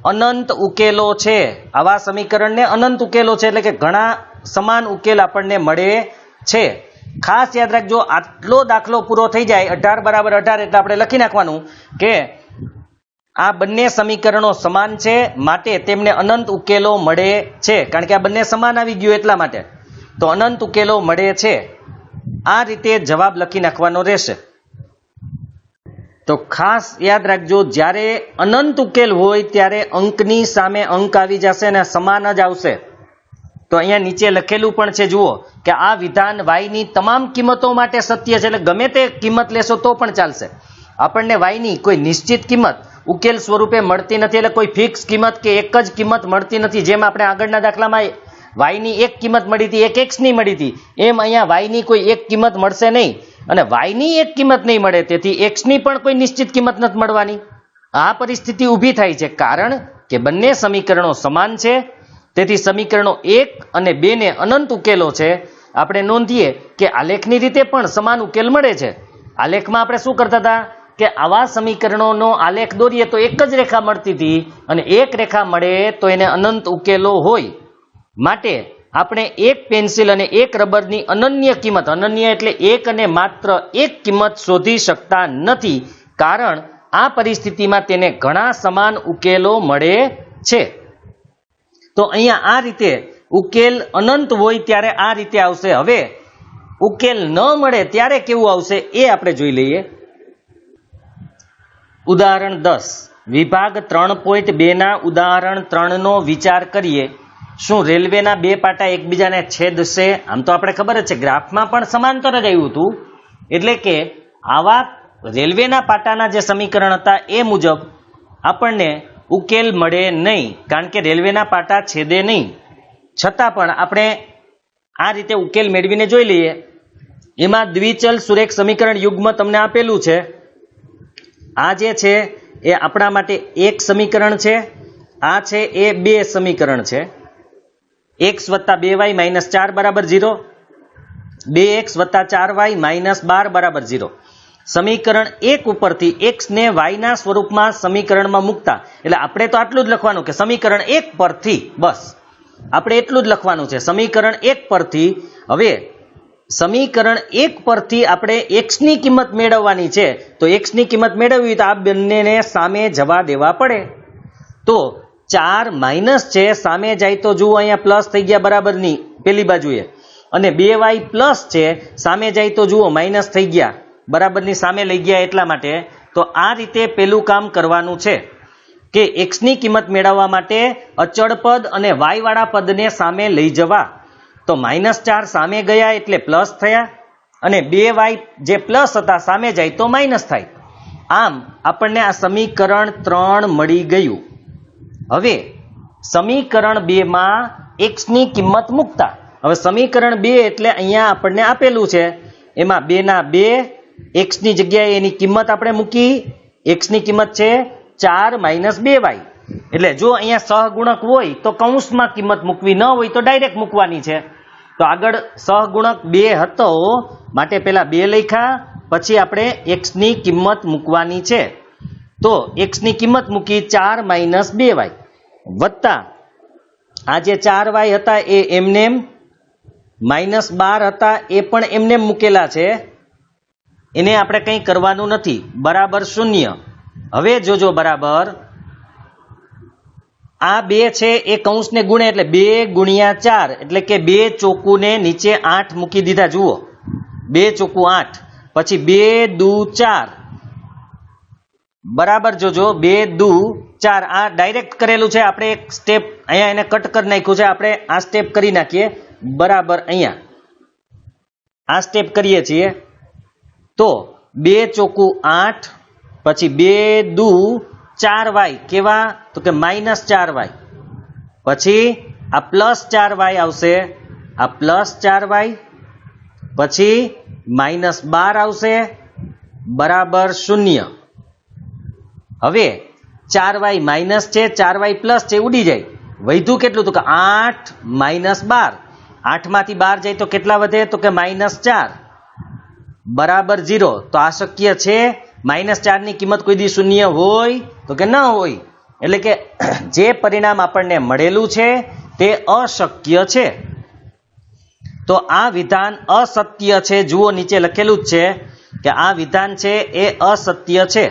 A: અનંત ઉકેલો છે. આવા સમીકરણને અનંત ઉકેલો છે એટલે કે ઘણા સમાન ઉકેલ આપણને મળે છે. ખાસ યાદ રાખજો, આટલો દાખલો પૂરો થઈ જાય 18 બરાબર 18 એટલે આપણે લખી નાખવાનું કે આ બંને સમીકરણો સમાન છે માટે તેમને અનંત ઉકેલો મળે છે. કારણ કે આ બંને સમાન આવી ગયું એટલા માટે તો અનંત ઉકેલો મળે છે. આ રીતે જવાબ લખી નાખવાનો રહેશે. તો ખાસ યાદ રાખજો, જ્યારે અનંત ઉકેલ હોય ત્યારે અંકની સામે અંક આવી જશે અને સમાન જ આવશે. તો અહીંયા નીચે લખેલું પણ છે, જુઓ કે આ વિધાન y ની તમામ કિંમતો માટે સત્ય છે. એટલે ગમે તે કિંમત લેશો તો પણ ચાલશે. આપણને y ની કોઈ નિશ્ચિત કિંમત ઉકેલ સ્વરૂપે મળતી નથી, એટલે કોઈ ફિક્સ કિંમત કે એક જ કિંમત મળતી નથી. જેમ આપણે આગળના દાખલામાં y ની એક કિંમત મળી હતી, એક x ની મળી હતી, એમ અહીંયા y ની કોઈ એક કિંમત મળશે નહીં અને y ની એક કિંમત નહીં મળે, તેથી x ની પણ કોઈ નિશ્ચિત કિંમત નથી મળવાની. આ પરિસ્થિતિ ઊભી થાય છે કારણ કે બંને સમીકરણો સમાન છે. તેથી સમીકરણો 1 અને 2 ને અનંત ઉકેલો છે. આપણે નોંધીએ કે આલેખની રીતે પણ સમાન ઉકેલ મળે છે. આલેખમાં આપણે શું કરતા હતા કે આવા સમીકરણોનો આલેખ દોરીએ તો એક જ રેખા મળતી હતી અને એક રેખા મળે તો એને અનંત ઉકેલો હોય. માટે આપણે એક પેન્સિલ અને એક રબરની અનન્ય કિંમત, અનન્ય એટલે એક અને માત્ર એક કિંમત શોધી શકતા નથી, કારણ આ પરિસ્થિતિમાં તેને ઘણા સમાન ઉકેલો મળે છે. તો અહીંયા આ રીતે ઉકેલ અનંત હોય ત્યારે આ રીતે આવશે. હવે ઉકેલ ન મળે ત્યારે કેવું આવશે એ આપણે જોઈ લઈએ. ઉદાહરણ 10 વિભાગ 3.2 ના ઉદાહરણ 3 નો વિચાર કરીએ. શું રેલવેના બે પાટા એકબીજાને છેદશે? આમ તો આપણે ખબર જ છે, ગ્રાફમાં પણ સમાંતર જ આવ્યું હતું. એટલે કે આવા રેલવેના પાટાના જે સમીકરણ હતા એ મુજબ આપણને ઉકેલ મળે નહીં, કારણ કે રેલવેના પાટા છેદે નહીં. છતાં પણ આપણે આ રીતે ઉકેલ મેળવીને જોઈ લઈએ. એમાં દ્વિચલ સુરેખ સમીકરણ યુગ્મ તમને આપેલું છે. આ જે છે એ આપણા માટે એક સમીકરણ છે, આ છે એ બે સમીકરણ છે. x વત્તા 2y માઇનસ 4 બરાબર 0, 2x વત્તા 4y માઇનસ 12 બરાબર 0. સમીકરણ 1 ઉપરથી x ને y ના સ્વરૂપમાં સમીકરણમાં મૂકતા, એટલે આપણે તો આટલું જ લખવાનું કે સમીકરણ 1 પરથી, બસ આપણે એટલું જ લખવાનું છે. સમીકરણ 1 પરથી, હવે સમીકરણ 1 પરથી આપણે x ની કિંમત મેળવવાની છે. તો x ની કિંમત મેળવવી તો આ બંનેને સામે જવા દેવા પડે. તો 4 માઇનસ છે, સામે જાય તો જુઓ અહીંયા પ્લસ થઈ ગયા બરાબરની પેલી બાજુએ, અને 2y પ્લસ છે, સામે જાય તો જુઓ માઇનસ થઈ ગયા બરાબરની સામે લઈ ગયા. એટલા માટે તો આ રીતે પેલું કામ કરવાનું છે કે x ની કિંમત મેળવવા માટે અચળ પદ અને y વાળા પદને સામે લઈ જવા. તો -4 સામે ગયા એટલે પ્લસ થયા, અને 2y જે પ્લસ હતા સામે જાય તો માઇનસ થાય. આમ આપણને આ સમીકરણ 3 મળી ગયું. હવે સમીકરણ 2 માં x ની કિંમત મૂકતા, હવે સમીકરણ 2 એટલે અહીંયા આપણને આપેલું છે, એમાં 2 ના 2, x ની જગ્યાએ એની કિંમત આપણે મૂકી. x ની કિંમત છે 4 માઇનસ 2y, એટલે જો અહીંયા સહગુણક હોય તો કૌંસમાં કિંમત મૂકવી, ન હોય તો ડાયરેક્ટ મૂકવાની છે. તો આગળ સહગુણક 2 હતો માટે પેલા 2 લખ્યા, પછી આપણે x ની કિંમત મૂકવાની છે. તો x ની કિંમત મૂકી 4 માઇનસ 2y વત્તા આ જે 4y હતા એ એમનેમ, માઇનસ 12 હતા એ પણ એમનેમ મૂકેલા છે, એને આપણે કંઈ કરવાનું નથી, બરાબર 0. હવે જોજો બરાબર આ 2 છે એ કૌંસને ગુણે એટલે 2 ગુણ્યા 4 એટલે કે 2 ચોકુને નીચે 8 મૂકી દીધા. જુઓ 2 ચોકુ 8, પછી 2 દુ 4 બરાબર. જોજો 2 દુ 4 આ ડાયરેક્ટ કરેલું છે. આપણે એક સ્ટેપ અહીંયા એને કટ કરી નાખ્યું છે. આપણે આ સ્ટેપ કરી નાખીએ બરાબર. અહીંયા આ સ્ટેપ કરીએ છીએ તો 2 ચોકુ 8 પછી 2 દુ 4y કેવા તો કે -4y, પછી આ +4y આવશે, આ +4y, પછી -12 આવશે બરાબર 0. હવે 4y માઇનસ છે, 4y પ્લસ છે, ઉડી જાય. વધ્યું કેટલું તો કે 8 -12, 8 માંથી 12 જાય તો કેટલા વધે તો કે -4 બરાબર 0. તો આ શક્ય છે? -4 ની કિંમત કોઈ દી શૂન્ય હોય તો કે ન હોય. એટલે કે જે પરિણામ આપણને મળેલું છે તે અશક્ય છે. તો આ વિધાન અસત્ય છે. જુઓ નીચે લખેલું જ છે કે આ વિધાન છે એ અસત્ય છે.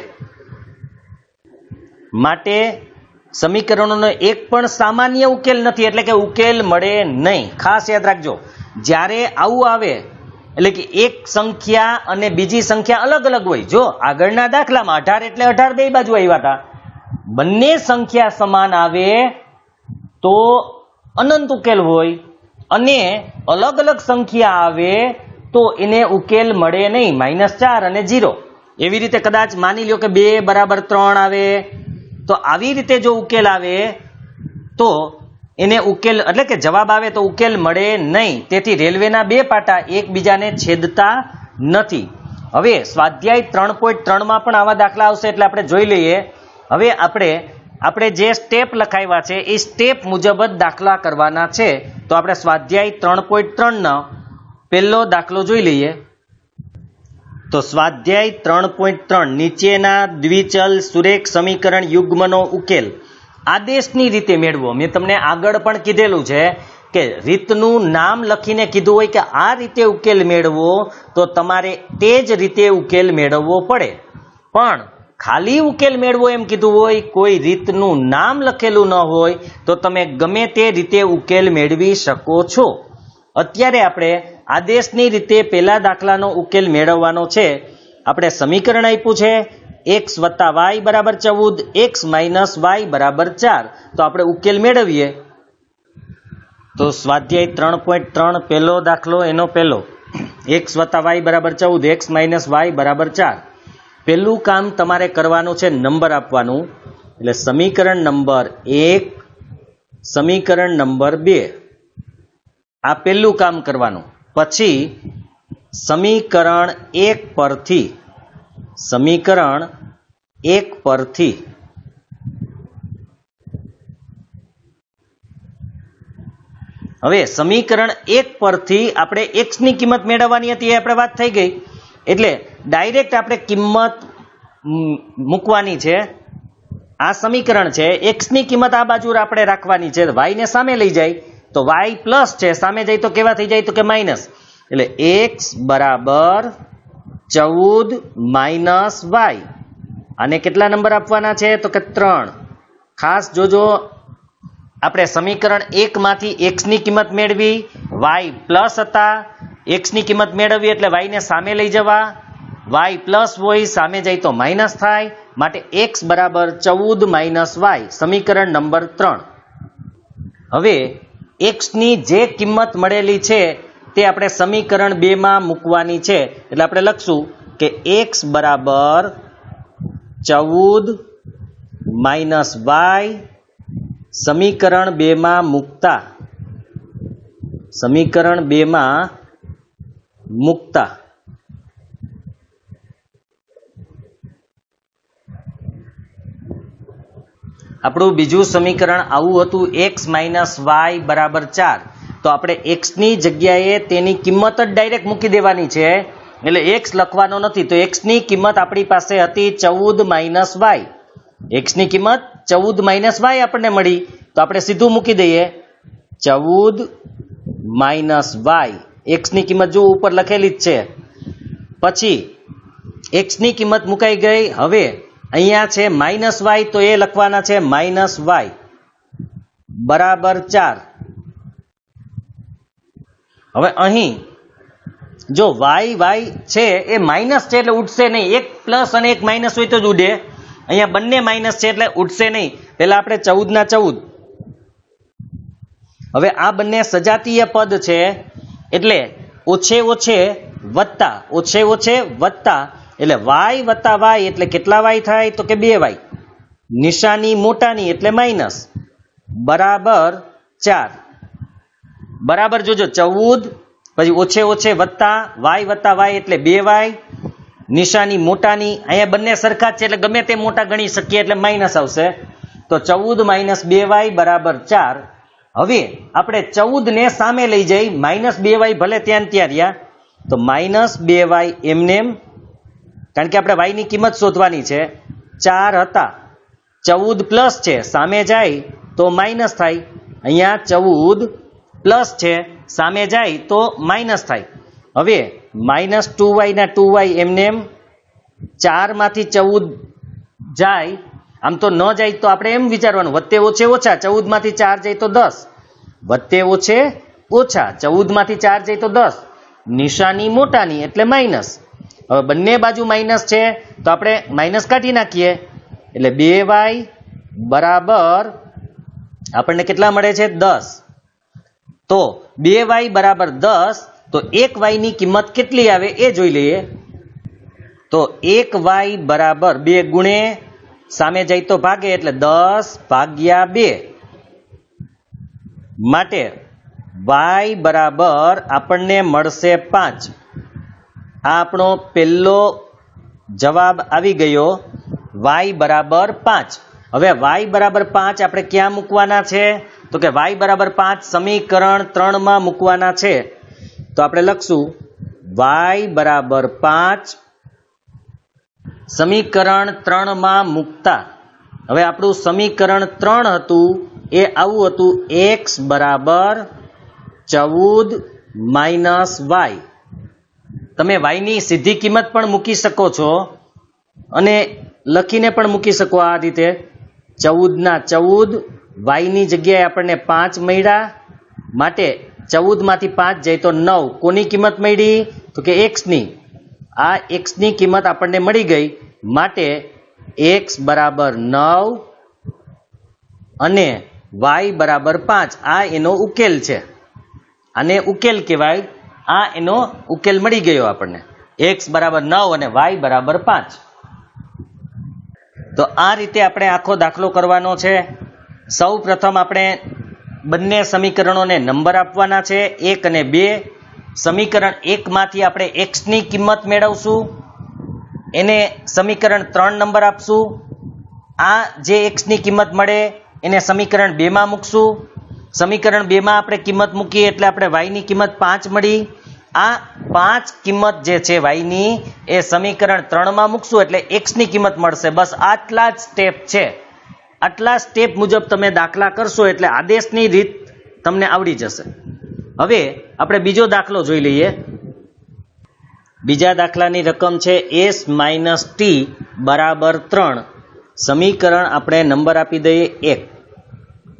A: માટે સમીકરણોનો એક પણ સામાન્ય ઉકેલ નથી, એટલે કે ઉકેલ મળે નહીં. ખાસ યાદ રાખજો, જ્યારે આવું આવે એટલે કે એક સંખ્યા અને બીજી સંખ્યા અલગ અલગ હોય. જો આગળના દાખલામાં 18 એટલે 18 બે બાજુ આવ્યા હતા. બંને સંખ્યા સમાન આવે તો અનંત ઉકેલ હોય, અને અલગ અલગ સંખ્યા આવે તો એને ઉકેલ મળે નહીં, -4 અને 0. એવી રીતે કદાચ માની લ્યો કે 2 બરાબર 3 આવે, તો આવી રીતે જો ઉકેલ આવે તો એને ઉકેલ એટલે કે જવાબ આવે તો ઉકેલ મળે નહીં. તેથી રેલવેના 2 પાટા એકબીજાને છેદતા નથી. હવે સ્વાધ્યાય 3.3 માં પણ આવા દાખલા આવશે એટલે આપણે જોઈ લઈએ. હવે આપણે જે સ્ટેપ લખાવ્યા છે એ સ્ટેપ મુજબ જ દાખલા કરવાના છે. તો આપણે સ્વાધ્યાય 3.3 નો પહેલો દાખલો જોઈ લઈએ. તો સ્વાધ્યાય 3.3 નીચેના દ્વિચલ સુરેખ સમીકરણ યુગ્મનો ઉકેલ આદેશની રીતે મેળવો. મેં તમને આગળ પણ કીધેલું છે કે રીતનું નામ લખીને કીધું હોય કે આ રીતે ઉકેલ મેળવો તો તમારે તે જ રીતે ઉકેલ મેળવવો પડે. પણ ખાલી ઉકેલ મેળવો એમ કીધું હોય, કોઈ રીતનું નામ લખેલું ન હોય તો તમે ગમે તે રીતે ઉકેલ મેળવી શકો છો. અત્યારે આપણે આદેશની રીતે પહેલા દાખલાનો ઉકેલ મેળવવાનો છે. આપણે સમીકરણ આપ્યું છે x + y બરાબર 14, x - y બરાબર 4. તો આપણે ઉકેલ મેળવીએ. તો સ્વાધ્યાય 3.3 પહેલો દાખલો એનો પહેલો, x + y બરાબર 14, x - y બરાબર 4. પહેલું કામ તમારે કરવાનું છે નંબર આપવાનું. એટલે સમીકરણ નંબર 1, સમીકરણ નંબર 2, આ પહેલું કામ કરવાનું. પછી સમીકરણ 1 પરથી હવે સમીકરણ 1 પરથી આપણે x ની કિંમત મેળવવાની હતી, એ આપણે વાત થઈ ગઈ. એટલે ડાયરેક્ટ આપણે કિંમત મૂકવાની છે. આ સમીકરણ છે, x ની કિંમત આ બાજુ આપણે રાખવાની છે, y ને સામે લઈ જાય તો y પ્લસ છે, સામે જાય તો કેવા થઈ જાય તો કે માઇનસ. એટલે x બરાબર 14 - y. આને કેટલા નંબર આપવાના છે તો કે 3. ખાસ જોજો, આપણે સમીકરણ 1 માંથી x ની કિંમત મેળવી, y પ્લસ હતા, x ની કિંમત મેળવી એટલે y ને સામે લઈ જવા, y પ્લસ હોય સામે જાય તો માઇનસ થાય. માટે x બરાબર 14 - y, સમીકરણ નંબર 3. હવે x ની જે કિંમત મળેલી છે તે આપણે સમીકરણ 2 માં મૂકવાની છે. એટલે આપણે લખશું કે x બરાબર 14 - y, સમીકરણ 2 માં મૂકતા આપણું બીજું સમીકરણ આવું હતું, x - y બરાબર 4. તો આપણે x ની જગ્યાએ તેની કિંમત જ ડાયરેક્ટ મૂકી દેવાની છે. એટલે x લખવાનો નથી. તો x ની કિંમત આપણી પાસે હતી 14 - y. x ની કિંમત 14 - y આપણને મળી, તો આપણે સીધું મૂકી દઈએ 14 - y. x ની કિંમત જો ઉપર લખેલી જ છે. પછી x ની કિંમત મુકાઈ ગઈ. હવે અહીંયા છે -y, તો એ લખવાના છે -y. બરાબર 4. હવે અહીં જો y છે એ માઇનસ છે એટલે ઉડશે નહીં. એક પ્લસ અને એક માઇનસ હોય તો જ ઉડે. અહીંયા બંને માઇનસ છે એટલે ઉડશે નહીં. પેલા આપણે 14 ના 14. હવે આ બંને સજાતીય પદ છે એટલે ઓછે ઓછે વત્તા એટલે y વત્તા y એટલે કેટલા y થાય તો કે 2y. નિશાની મોટાની એટલે માઇનસ બરાબર 4. બરાબર જોજો 14 પછી ઓછે ઓછે વત્તા y એટલે 2y. નિશાની મોટાની અહીંયા બંને સરખા છે એટલે ગમે તે મોટા ગણી શકીએ એટલે માઇનસ આવશે. તો 14 માઇનસ 2y બરાબર 4. હવે આપણે 14 ને સામે લઈ જઈ -2y ભલે ત્યાં રહ્યા તો -2y એમનેમ, કારણ કે આપણે y ની કિંમત શોધવાની છે. 4 હતા 14 પ્લસ છે સામે જાય તો માઇનસ થાય. અહીંયા 14 પ્લસ છે સામે જાય તો માઇનસ થાય. હવે -2y ના 2y એમનેમ, 4 માંથી 14 જાય આમ તો ન જાય તો આપણે એમ વિચારવાનું વત્તે ઓછે ઓછા 14 માંથી 4 જાય તો 10, વત્તે ઓછે ઓછા 14 માંથી 4 જાય તો 10. નિશાની મોટાની એટલે માઇનસ. હવે બંને બાજુ માઇનસ છે તો આપણે માઇનસ કાઢી નાખીએ એટલે 2y બરાબર આપણને કેટલા મળે છે 10. તો 2y બરાબર 10. તો 1y ની કિંમત કેટલી આવે એ જોઈ લઈએ. તો 1y બરાબર 2 ગુણે સામે જાય તો ભાગે એટલે 10 ભાગ્યા 2. માટે y બરાબર આપણને મળશે 5. આ આપણો પહેલો જવાબ આવી ગયો, y બરાબર 5. હવે y બરાબર 5 આપણે ક્યાં મૂકવાના છે તો કે y બરાબર 5 સમીકરણ 3 માં મૂકવાના છે. તો આપણે લખશું y બરાબર 5 સમીકરણ 3 માં મૂકતા. હવે આપણું સમીકરણ 3 હતું એ આવું હતું, x બરાબર 14 માઇનસ y. તમે y ની સીધી કિંમત પણ મૂકી શકો છો અને લખીને પણ મૂકી શકો આ રીતે. 14 ના 14 y ની જગ્યાએ આપણને 5 મળ્યા. માટે 14 માંથી 5 જાય તો 9. કોની કિંમત મળી તો કે x ની. આ x ની કિંમત આપણને મળી ગઈ. માટે x બરાબર 9 અને y બરાબર 5. આ એનો ઉકેલ છે. આને ઉકેલ કહેવાય. આ એનો ઉકેલ મળી ગયો આપણને, x બરાબર 9 અને y બરાબર 5. તો આ રીતે આપણે આખો દાખલો કરવાનો છે. સૌ પ્રથમ આપણે બંને સમીકરણોને નંબર આપવાના છે 1 અને 2. સમીકરણ 1 માંથી આપણે x ની કિંમત મેળવશું, એને સમીકરણ 3 નંબર આપશું. આ જે x ની કિંમત મળે એને સમીકરણ 2 માં મૂકશું. સમીકરણ 2 માં આપણે કિંમત મૂકીએ એટલે આપણે y ની કિંમત 5 મળી. આ 5 કિંમત જે છે y ની એ સમીકરણ 3 માં મૂકશું એટલે x ની કિંમત મળશે. બસ આટલા જ સ્ટેપ છે. આટલા સ્ટેપ મુજબ તમે દાખલા કરશો એટલે આદેશની રીત તમને આવડી જશે. હવે આપણે બીજો દાખલો જોઈ લઈએ. બીજા દાખલાની રકમ છે s-t બરાબર 3. સમીકરણ આપણે નંબર આપી દઈએ 1.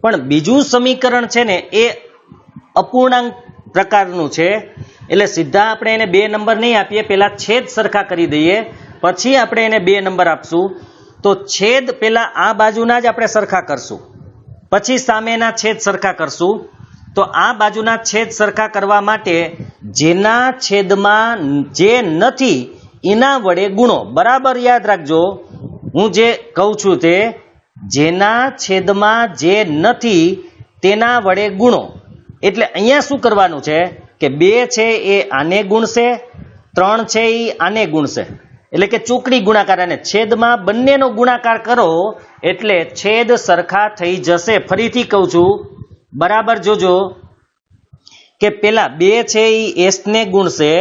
A: પણ બીજું સમીકરણ છે ને એ અપૂર્ણાંક પ્રકારનું છે એટલે સીધા આપણે એને 2 નંબર નહીં આપીએ, પહેલા છેદ સરખા કરી દઈએ પછી આપણે એને 2 નંબર આપશું. તો છેદ પહેલા આ બાજુના જ આપણે સરખા કરશું, પછી સામેના છેદ સરખા કરશું. તો આ બાજુના છેદ સરખા કરવા માટે જેના છેદમાં જે નથી એના વડે ગુણો. બરાબર યાદ રાખજો, હું જે કહું છું તે જેના છેદમાં જે નથી તેના વડે ગુણો. એટલે અહીંયા શું કરવાનું છે કે 2 છે એ આને ગુણશે, 3 છે એ આને ગુણશે. એટલે કે ચોકડી ગુણાકાર, અને છેદમાં બંનેનો ગુણાકાર કરો એટલે છેદ સરખા થઈ જશે. ફરીથી કહું છું, બરાબર જોજો કે પેલા 2 છે એ s ને ગુણશે,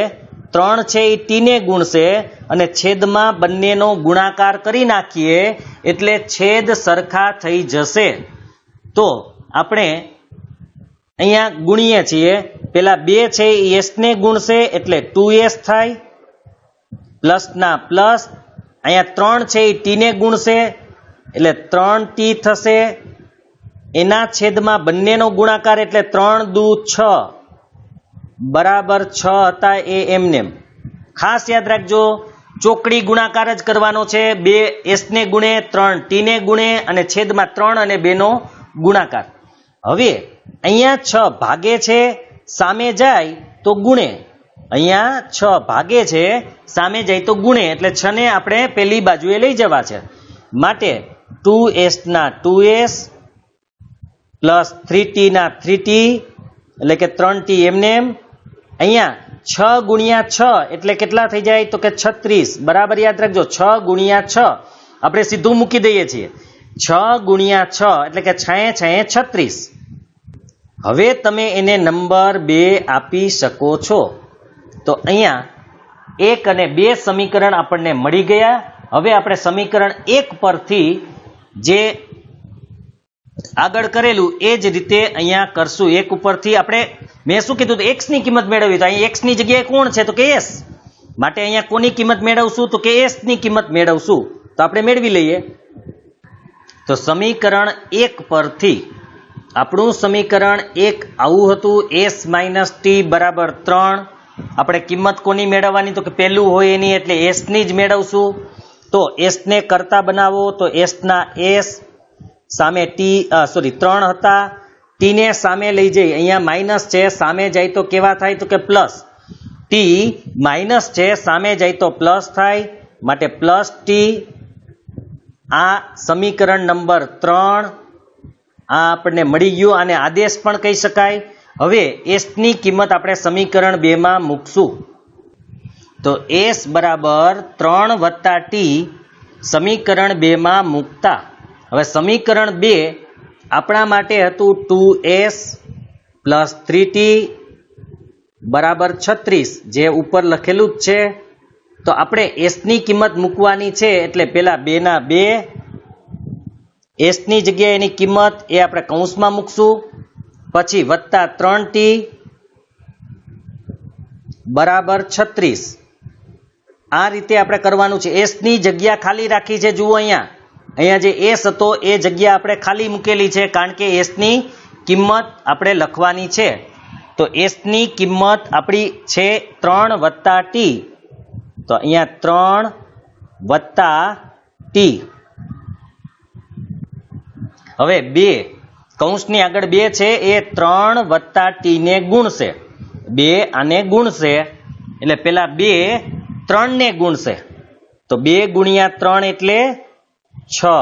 A: 3 છે એ t ને ગુણશે અને છેદમાં બંનેનો ગુણાકાર કરી નાખીએ એટલે છેદ સરખા થઈ જશે. તો આપણે અહીંયા ગુણીએ છીએ. પેલા 2 છે એ s ને ગુણશે એટલે 2s થાય, પ્લસ ના પ્લસ. અહીંયા 3 છે એ t ને ગુણશે એટલે 3t થશે, એના છેદમાં બંનેનો ગુણાકાર એટલે 3 દુ 6 બરાબર 6 હતા એ એમને. ખાસ યાદ રાખજો, ચોકડી ગુણાકાર જ કરવાનો છે. 2 s ને ગુણે, 3 t ને ગુણે અને છેદમાં 3 અને 2 નો ગુણાકાર. હવે અહીંયા 6 ભાગે છે, સામે જાય તો ગુણે. અહીંયા 6 ભાગે છે, સામે જાય તો ગુણે, એટલે 6 ને આપણે પેલી બાજુએ લઈ જવા છે. માટે 2s ના 2s પ્લસ 3t ના 3t એટલે કે 3t એમને એમ. અહીંયા 6 ગુણ્યા 6 એટલે કેટલા થઈ જાય તો કે 36. બરાબર યાદ રાખજો, 6 ગુણ્યા 6 આપણે સીધું મૂકી દઈએ છીએ. 6 ગુણ્યા 6 એટલે કે 6 36. હવે તમે એને નંબર 2 આપી શકો છો. તો અહીંયા 1 અને 2 સમીકરણ આપણને મળી ગયા. હવે આપણે સમીકરણ 1 પરથી જે આગળ કરેલું એ જ રીતે અહીંયા કરશું. 1 ઉપરથી આપણે મેં શું કીધું, x ની કિંમત મેળવવી. તો અહીં x ની જગ્યાએ કોણ છે તો કે s. માટે અહીંયા કોની કિંમત મેળવશું તો કે s ની કિંમત મેળવશું. તો આપણે મેળવી લઈએ. તો સમીકરણ 1 પરથી આપણું સમીકરણ 1 આવું હતું, s - t બરાબર 3. આપણે કિંમત કોની મેળવવાની તો કે પહેલું હોય એની, એટલે s ની જ મેળવશું. તો s ને કરતા બનાવો તો s ના s સામે 3 હતા. t ને સામે લઈ જઈ, અહીંયા માઇનસ છે, સામે જાય તો કેવા થાય તો કે પ્લસ. t માઇનસ છે, સામે જાય તો પ્લસ થાય, માટે પ્લસ t. આ સમીકરણ નંબર 3 આ આપણને મળી ગયું. આને આદેશ પણ કહી શકાય. હવે s ની કિંમત આપણે સમીકરણ 2 માં મૂકશું. તો s બરાબર 3 + t સમીકરણ 2 માં મૂકતા. હવે સમીકરણ 2 આપણા માટે હતું 2s પ્લસ 3t બરાબર 36, જે ઉપર લખેલું જ છે. તો આપણે s ની કિંમત મૂકવાની છે, એટલે પેલા 2 ના 2, s ની જગ્યાએ એની કિંમત એ આપણે કૌંસમાં મૂકશું. પછી વત્તા 3t બરાબર 36. આ રીતે આપણે કરવાનું છે. s ની જગ્યા ખાલી રાખી છે. જુઓ અહીંયા જે s હતો એ જગ્યા આપણે ખાલી મૂકેલી છે, કારણ કે s ની કિંમત આપણે લખવાની છે. તો s ની કિંમત આપણી છે 3 + t. તો અહીંયા 3 + t. હવે 2 કૌંસની આગળ 2 છે, એ 3 + t ને ગુણશે. 2 આને ગુણશે એટલે પેલા 2 3 ને ગુણશે. તો 2 ગુણ્યા 3 એટલે 6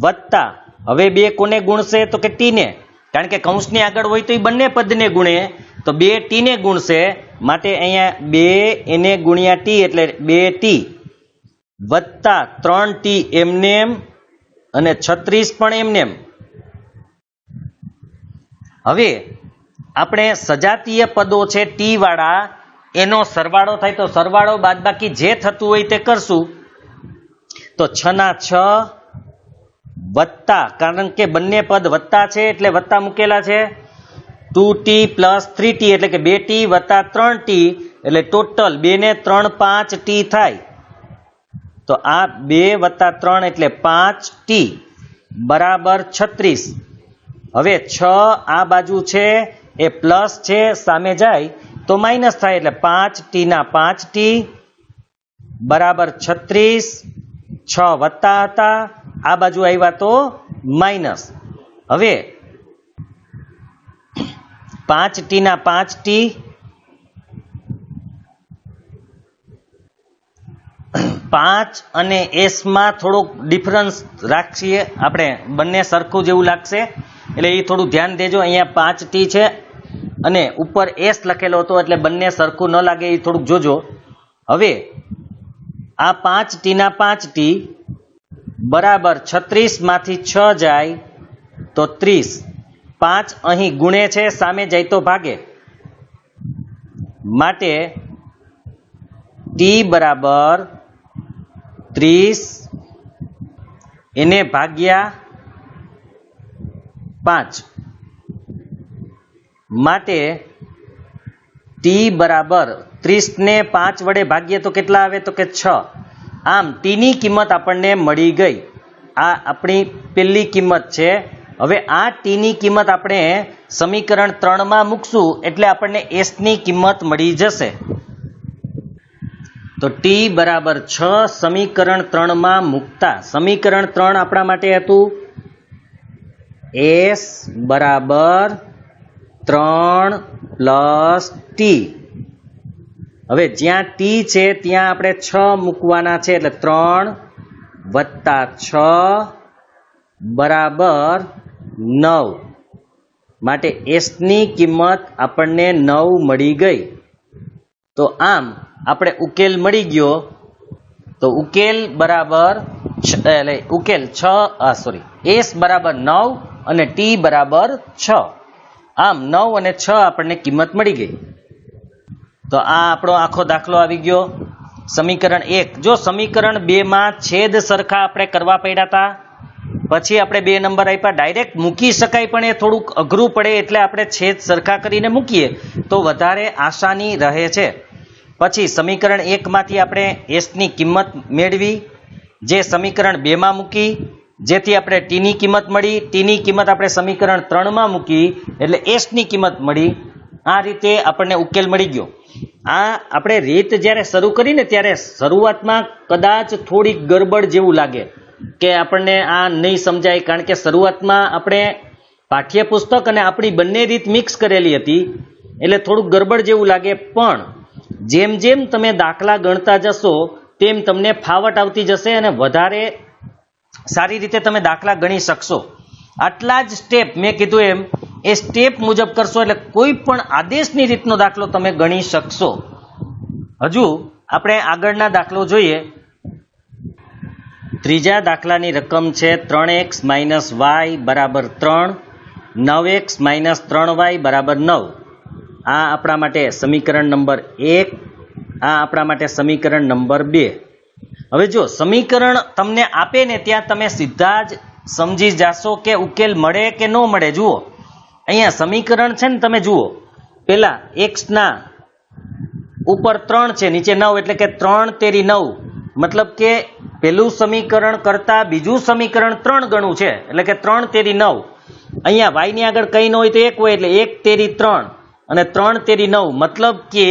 A: વત્તા, હવે 2 કોને ગુણશે તો કે t ને, કારણ કે કૌંસની આગળ હોય તો એ બંને પદને ગુણે. તો 2 t ને ગુણશે, માટે અહીંયા 2 એને ગુણ્યા t એટલે 2t વત્તા 3t એમનેમ અને 36 પણ એમનેમ. હવે આપણે સજાતીય પદો છે t વાળા, એનો સરવાળો થાય. તો સરવાળો બાદબાકી જે થતું હોય તે કરશું. તો 6 ના 6 વત્તા, કારણ કે બંને પદ વત્તા છે એટલે વત્તા મૂકેલા છે, 2t પ્લસ 3t એટલે કે 2t વત્તા 3t એટલે ટોટલ 2 ને 3 5t થાય. તો આ 2 વત્તા 3 એટલે 5t બરાબર 36. હવે 6 આ બાજુ છે એ પ્લસ છે, સામે જાય તો માઇનસ થાય, એટલે 5t ના 5t બરાબર 36. 6 વત્તા હતા, આ બાજુ આવ્યા તો માઇનસ. હવે 5t ના 5t 5 અને s માં થોડોક ડિફરન્સ રાખીએ આપણે, બંને સરખું જેવું લાગશે એટલે એ થોડું ધ્યાન દેજો. અહીંયા 5t છે અને ઉપર s લખેલો હતો એટલે બંને સરખું ન લાગે, એ થોડુંક જોજો. હવે આ 5t ના 5t બરાબર 36 માંથી 6 જાય તો 30. 5 અહીં ગુણે છે, સામે જાય તો ભાગે, માટે t બરાબર 30 એને ભાગ્યા 5, માટે t બરાબર 30 ને 5 વડે ભાગીએ તો કેટલા આવે તો કે 6. આમ t ની કિંમત આપણને મળી ગઈ. આ આપણી પહેલી કિંમત છે. હવે આ ટી ની કિંમત આપણે સમીકરણ 3 માં મૂકશું એટલે આપણને એસ ની કિંમત મળી જશે. તો ટી બરાબર 6 સમીકરણ 3 માં મૂકતા સમીકરણ 3 આપણા માટે હતું એસ બરાબર 3 પ્લસ ટી. હવે જ્યાં ટી છે ત્યાં આપણે 6 મૂકવાના છે એટલે 3 વત્તા 6 બરાબર 9. માટે એસ ની કિંમત આપણને 9 મળી ગઈ. તો આમ આપણે ઉકેલ મળી ગયો. તો ઉકેલ બરાબર એસ બરાબર 9 અને ટી બરાબર 6. આમ 9 અને 6 આપણને કિંમત મળી ગઈ. તો આ આપણો આખો દાખલો આવી ગયો. સમીકરણ 1 જો સમીકરણ 2 માં છેદ સરખા આપણે કરવા પડ્યા હતા, પછી આપણે 2 નંબર આપ્યા, ડાયરેક્ટ મૂકી શકાય પણ એ થોડુંક અઘરું પડે એટલે આપણે છેદ સરખા કરીને મૂકીએ તો વધારે આસાની રહે છે. પછી સમીકરણ 1 માંથી આપણે એસ ની કિંમત મેળવી, જે સમીકરણ 2 માં મૂકી, જેથી આપણે ટી ની કિંમત મળી. ટી ની કિંમત આપણે સમીકરણ 3 માં મૂકી એટલે એસ ની કિંમત મળી. આ રીતે આપણને ઉકેલ મળી ગયો. આ આપણે રીત જ્યારે શરૂ કરીને ત્યારે શરૂઆતમાં કદાચ થોડીક ગરબડ જેવું લાગે કે આપણને આ નહીં સમજાય, કારણ કે શરૂઆતમાં આપણે પાઠ્યપુસ્તક અને આપણી બંને રીત મિક્સ કરેલી હતી એટલે થોડુંક ગરબડ જેવું લાગે. પણ જેમ જેમ તમે દાખલા ગણતા જશો તેમ તમને ફાવટ આવતી જશે અને વધારે સારી રીતે તમે દાખલા ગણી શકશો. આટલા જ સ્ટેપ મેં કીધું એમ એ સ્ટેપ મુજબ કરશો એટલે કોઈ પણ આદેશની રીતનો દાખલો તમે ગણી શકશો. હજુ આપણે આગળના દાખલો જોઈએ. ત્રીજા દાખલાની રકમ છે 3x y બરાબર 3, 9x - 3y બરાબર 9. આ આપણા માટે સમીકરણ નંબર 1, આ આપણા માટે સમીકરણ નંબર 2. હવે જો સમીકરણ તમને આપે ને ત્યાં તમે સીધા જ સમજી જાશો કે ઉકેલ મળે કે ન મળે. જુઓ અહીંયા સમીકરણ છે ને, તમે જુઓ પેલા x ના ઉપર 3 છે, નીચે 9 એટલે કે 3 તેરી 9, મતલબ કે પેલું સમીકરણ કરતા બીજું સમીકરણ 3 ગણું છે એટલે કે 3 તેરી 9. અહીંયા y ની આગળ કઈ ન હોય તો 1 હોય એટલે 1 તેરી 3 અને 3 તેરી 9, મતલબ કે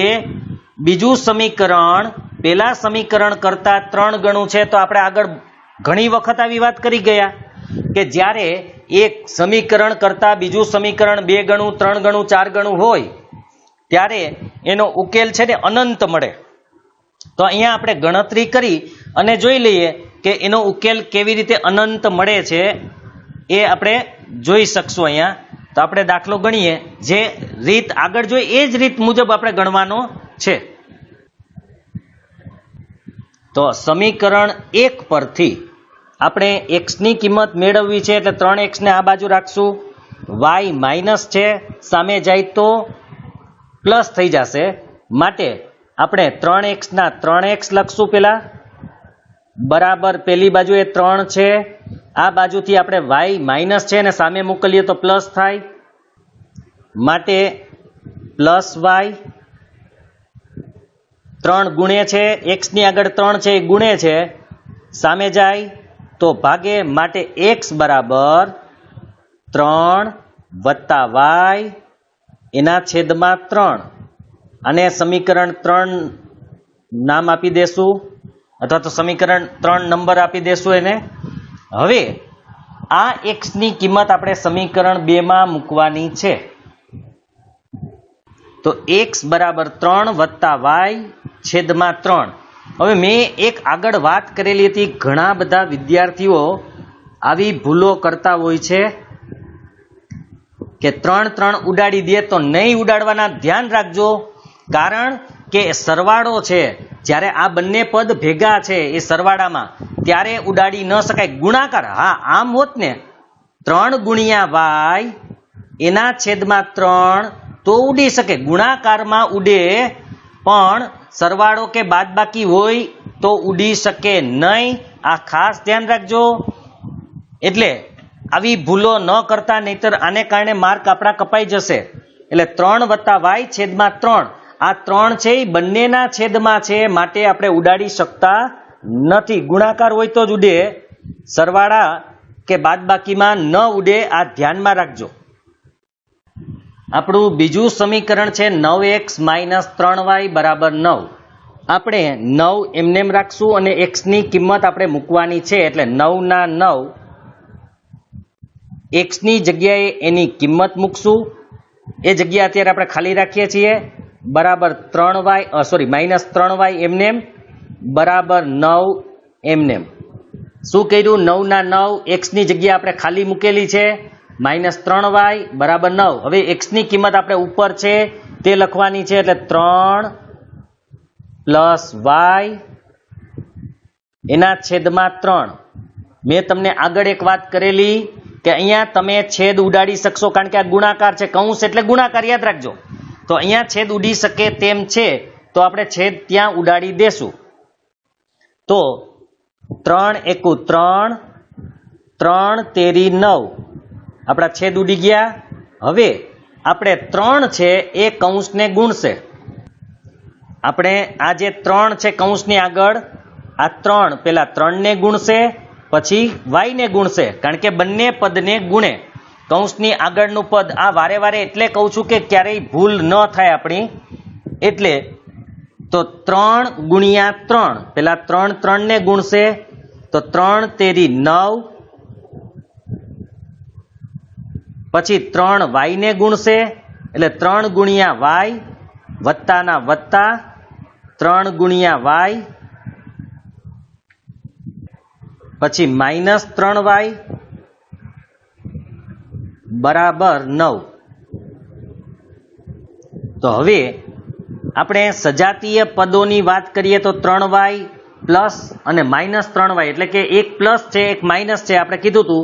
A: બીજું સમીકરણ પેલા સમીકરણ કરતા 3 ગણું છે. તો આપણે આગળ ઘણી વખત આવી વાત કરી ગયા કે જ્યારે એક સમીકરણ કરતા બીજું સમીકરણ 2 ગણું, 3 ગણું, 4 ગણું હોય ત્યારે એનો ઉકેલ છે ને અનંત મળે. તો અહીંયા આપણે ગણતરી કરી અને જોઈ લઈએ કે એનો ઉકેલ કેવી રીતે અનંત મળે છે એ આપણે જોઈ શકશું. અહીંયા તો આપણે દાખલો ગણીએ, જે રીત આગળ જોઈ એ જ રીત મુજબ આપણે ગણવાનો છે. તો સમીકરણ 1 પરથી આપણે x ની કિંમત મેળવવી છે એટલે 3x ને આ બાજુ રાખશું, y માઇનસ છે સામે જાય તો પ્લસ થઈ જશે. માટે આપણે 3x ના 3x લખશું પેલા, બરાબર પેલી બાજુ એ 3 છે, આ બાજુથી આપણે y માઇનસ છે અને સામે મોકલીએ તો પ્લસ થાય, માટે પ્લસ y. 3 ગુણે છે, x ની આગળ 3 છે એ ગુણે છે, સામે જાય તો ભાગે, માટે x બરાબર 3 વત્તા y એના છેદમાં 3. અને સમીકરણ 3 નામ આપી દેશું અથવા તો સમીકરણ 3 નંબર આપી દેશું એને. હવે આ x ની કિંમત આપણે સમીકરણ 2 માં મૂકવાની છે. તો x બરાબર 3 વત્તા y છેદમાં 3. હવે મેં એક આગળ વાત કરેલી હતી, ઘણા બધા વિદ્યાર્થીઓ આવી ભૂલો કરતા હોય છે કે 3 ઉડાડી દે. તો નહીં ઉડાડવાના, ધ્યાન રાખજો, કારણ કે સરવાળો છે જ્યારે આ બંને પદ ભેગા છે એ સરવાળામાં ત્યારે ઉડાડી ન શકાય. ગુણાકાર હા આમ હોત ને 3 ગુણ્યા y એના છેદમાં 3 તો ઉડી શકે, ગુણાકારમાં ઉડે પણ સરવાળો કે બાદબાકી હોય તો ઉડી શકે નહીં. આ ખાસ ધ્યાન રાખજો. એટલે આવી ભૂલો ન કરતા, નહીતર આને કારણે માર્ક આપણા કપાઈ જશે. એટલે 3 વત્તા y છેદમાં 3, આ 3 છે એ બંનેના છેદમાં છે માટે આપણે ઉડાડી શકતા નથી. ગુણાકાર હોય તો જ ઉડે, સરવાળા કે બાદબાકીમાં ન ઉડે, આ ધ્યાનમાં રાખજો. આપણું બીજું સમીકરણ છે 9x - 3y = 9. આપણે 9 એમનેમ રાખશું અને x ની કિંમત આપણે મૂકવાની છે, એટલે 9 ના 9 x ની જગ્યાએ એની કિંમત મૂકશું. એ જગ્યા અત્યારે આપણે ખાલી રાખીએ છીએ, બરાબર -3y એમનેમ બરાબર 9 એમનેમ. શું કર્યું? 9 ના 9 x ની જગ્યા આપણે ખાલી મૂકેલી છે, -3y બરાબર 9. હવે x ની કિંમત આપણે ઉપર છે તે લખવાની છે, એટલે 3 + y એના છેદમાં 3. મેં તમને આગળ એક વાત કરેલી કે અહીંયા તમે છેદ ઉડાડી શકશો, કારણ કે આ ગુણાકાર છે, કૌંસ એટલે ગુણાકાર, યાદ રાખજો. તો અહીંયા છેદ ઉડી શકે તેમ છે, તો આપણે છેદ ત્યાં ઉડાડી દેશું. તો 3 × 1 = 3, 3 × 3 = 9. આપણા છેદ ઉડી ગયા. હવે આપણે 3 છે એ કૌંસને ગુણશે. આપણે આ જે 3 છે કૌંસની આગળ, આ 3 પેલા 3 ને ગુણશે, પછી y ને ગુણશે, કારણ કે બંને પદને ગુણે. કૌંસની આગળનું પદ, આ વારે વારે એટલે કહું છું કે ક્યારેય ભૂલ ન થાય આપણી, એટલે તો 3 × 3, પેલા 3 3 ને ગુણશે, તો 3 × 3 = 9, પછી 3 y ને ગુણશે, એટલે 3 × y વત્તાના વત્તા 3 × y, પછી -3y બરાબર 9. તો હવે આપણે સજાતીય પદોની વાત કરીએ તો 3y પ્લસ અને -3y, એટલે કે એક પ્લસ છે એક માઇનસ છે. આપણે કીધું હતું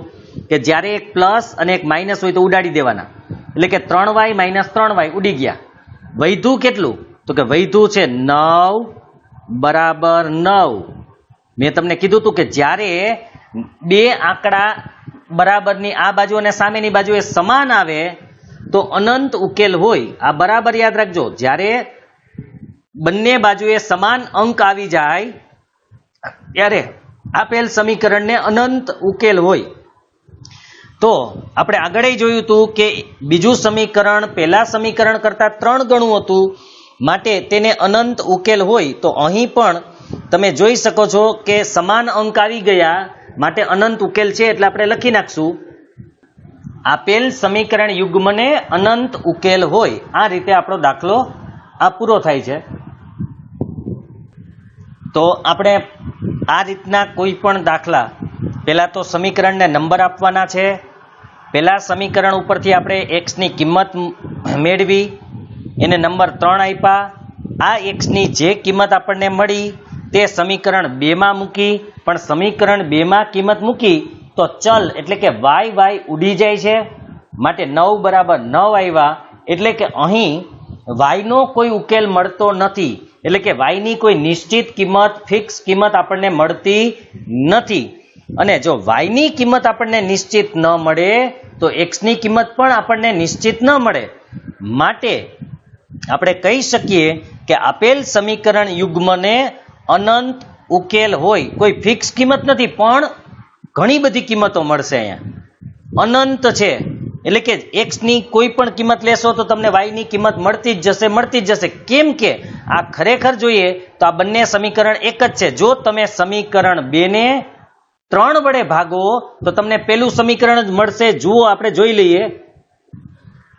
A: કે જ્યારે એક પ્લસ અને એક માઇનસ હોય તો ઉડાડી દેવાના, એટલે કે 3y - 3y ઉડી ગયા. વધ્યું કેટલું? તો કે વધ્યું છે 9 બરાબર 9. મેં તમને કીધું હતું કે જ્યારે બે આંકડા બરાબરની આ બાજુ અને સામેની બાજુ એ સમાન આવે તો અનંત ઉકેલ હોય. આ બરાબર યાદ રાખજો, જ્યારે બંને બાજુએ સમાન અંક આવી જાય ત્યારે આપેલ સમીકરણને અનંત ઉકેલ હોય. તો આપણે આગળ જોયું હતું કે બીજું સમીકરણ પહેલા સમીકરણ કરતા 3 ગણું હતું, માટે તેને અનંત ઉકેલ હોય. તો અહીં પણ તમે જોઈ શકો છો કે સમાન અંક આવી ગયા, માટે અનંત ઉકેલ છે, એટલે આપણે લખી નાખશું આપેલ સમીકરણ યુગ્મને અનંત ઉકેલ હોય. આ રીતે આપણો દાખલો આ પૂરો થાય છે. તો આપણે આ રીતના કોઈ પણ દાખલા, પહેલા તો સમીકરણને નંબર આપવાના છે. પહેલા સમીકરણ ઉપરથી આપણે x ની કિંમત મેળવી, એને નંબર 3 આપ્યા. આ x ની જે કિંમત આપણને મળી તે સમીકરણ 2 માં મૂકી, પણ સમીકરણ 2 માં કિંમત મૂકી તો ચલ એટલે કે y ઉડી જાય છે, માટે 9 બરાબર 9 આવ્યા. એટલે કે અહીં y નો કોઈ ઉકેલ મળતો નથી, એટલે કે y ની કોઈ નિશ્ચિત કિંમત, ફિક્સ કિંમત આપણને મળતી નથી. અને જો y ની કિંમત આપણને નિશ્ચિત ન મળે તો x ની કિંમત પણ આપણને નિશ્ચિત ન મળે. માટે આપણે કહી શકીએ કે આપેલ સમીકરણ યુગ્મને અનંત ઉકેલ હોય. કોઈ ફિક્સ કિંમત નથી, પણ ઘણી બધી કિંમતો મળશે. અહીંયા અનંત છે, એટલે કે x ની કોઈ પણ કિંમત લેશો તો તમને y ની કિંમત મળતી જ જશે. કેમ કે આ ખરેખર જોઈએ તો આ બંને સમીકરણ એક જ છે. જો તમે સમીકરણ 2 ને 3 વડે ભાગો તો તમને પેલું સમીકરણ જ મળશે. જુઓ, આપણે જોઈ લઈએ.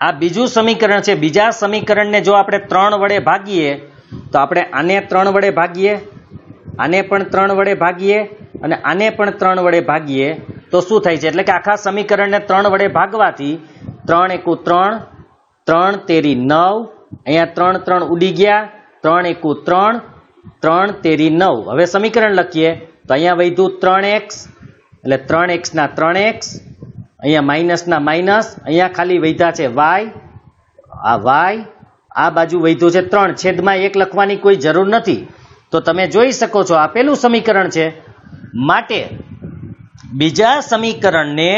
A: આ બીજું સમીકરણ છે. બીજા સમીકરણને જો આપણે 3 વડે ભાગીએ તો આપણે આને 3 વડે ભાગીએ, આને પણ 3 વડે ભાગીએ અને આને પણ 3 વડે ભાગીએ તો શું થાય છે? એટલે કે આખા સમીકરણને 3 વડે ભાગવાથી 3 × 1 = 3, 3 × 3 = 9. અહીંયા 3 3 ઉડી ગયા, 3 × 1 = 3, 3 × 3 = 9. હવે સમીકરણ લખીએ તો અહીંયા વધ્યું 3x, એટલે 3x ના 3x, અહીંયા માઇનસ ના માઇનસ, અહીંયા ખાલી વધ્યા છે y, આ બાજુ વધ્યું છે 3, છેદમાં 1 લખવાની કોઈ જરૂર નથી. તો તમે જોઈ શકો છો આ પેલું સમીકરણ છે. માટે બીજા સમીકરણને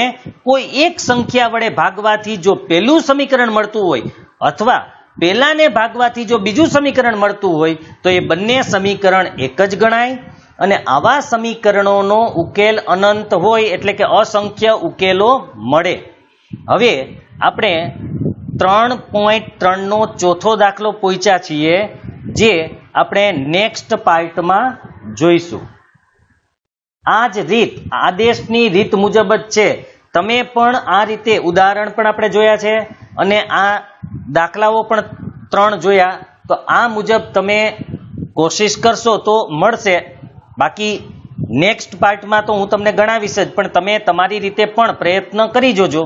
A: કોઈ એક સંખ્યા વડે ભાગવાથી જો પેલું સમીકરણ મળતું હોય, અથવા પેલાને ભાગવાથી જો બીજું સમીકરણ મળતું હોય, તો એ બંને સમીકરણ એક જ ગણાય. અને આવા સમીકરણોનો ઉકેલ અનંત હોય એટલે કે અસંખ્ય ઉકેલો મળે. હવે આપણે 3.3 નો ચોથો દાખલો પૂછ્યા છીએ, જે આપણે નેક્સ્ટ પાર્ટમાં જોઈશું. આ જ રીત આદેશની રીત મુજબ જ છે. તમે પણ આ રીતે ઉદાહરણ પણ આપણે જોયા છે અને આ દાખલાઓ પણ 3 જોયા. તો આ મુજબ તમે કોશિશ કરશો તો મળશે. બાકી નેક્સ્ટ પાર્ટમાં તો હું તમને ગણાવીશ જ, પણ તમે તમારી રીતે પણ પ્રયત્ન કરી જોજો.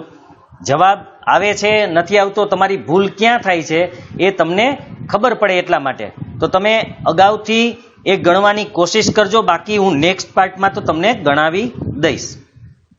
A: જવાબ આવે છે નથી આવતો, તમારી ભૂલ ક્યાં થાય છે એ તમને ખબર પડે એટલા માટે. તો તમે અગાઉથી એ ગણવાની કોશિશ કરજો. બાકી હું નેક્સ્ટ પાર્ટમાં તો તમને ગણાવી દઈશ.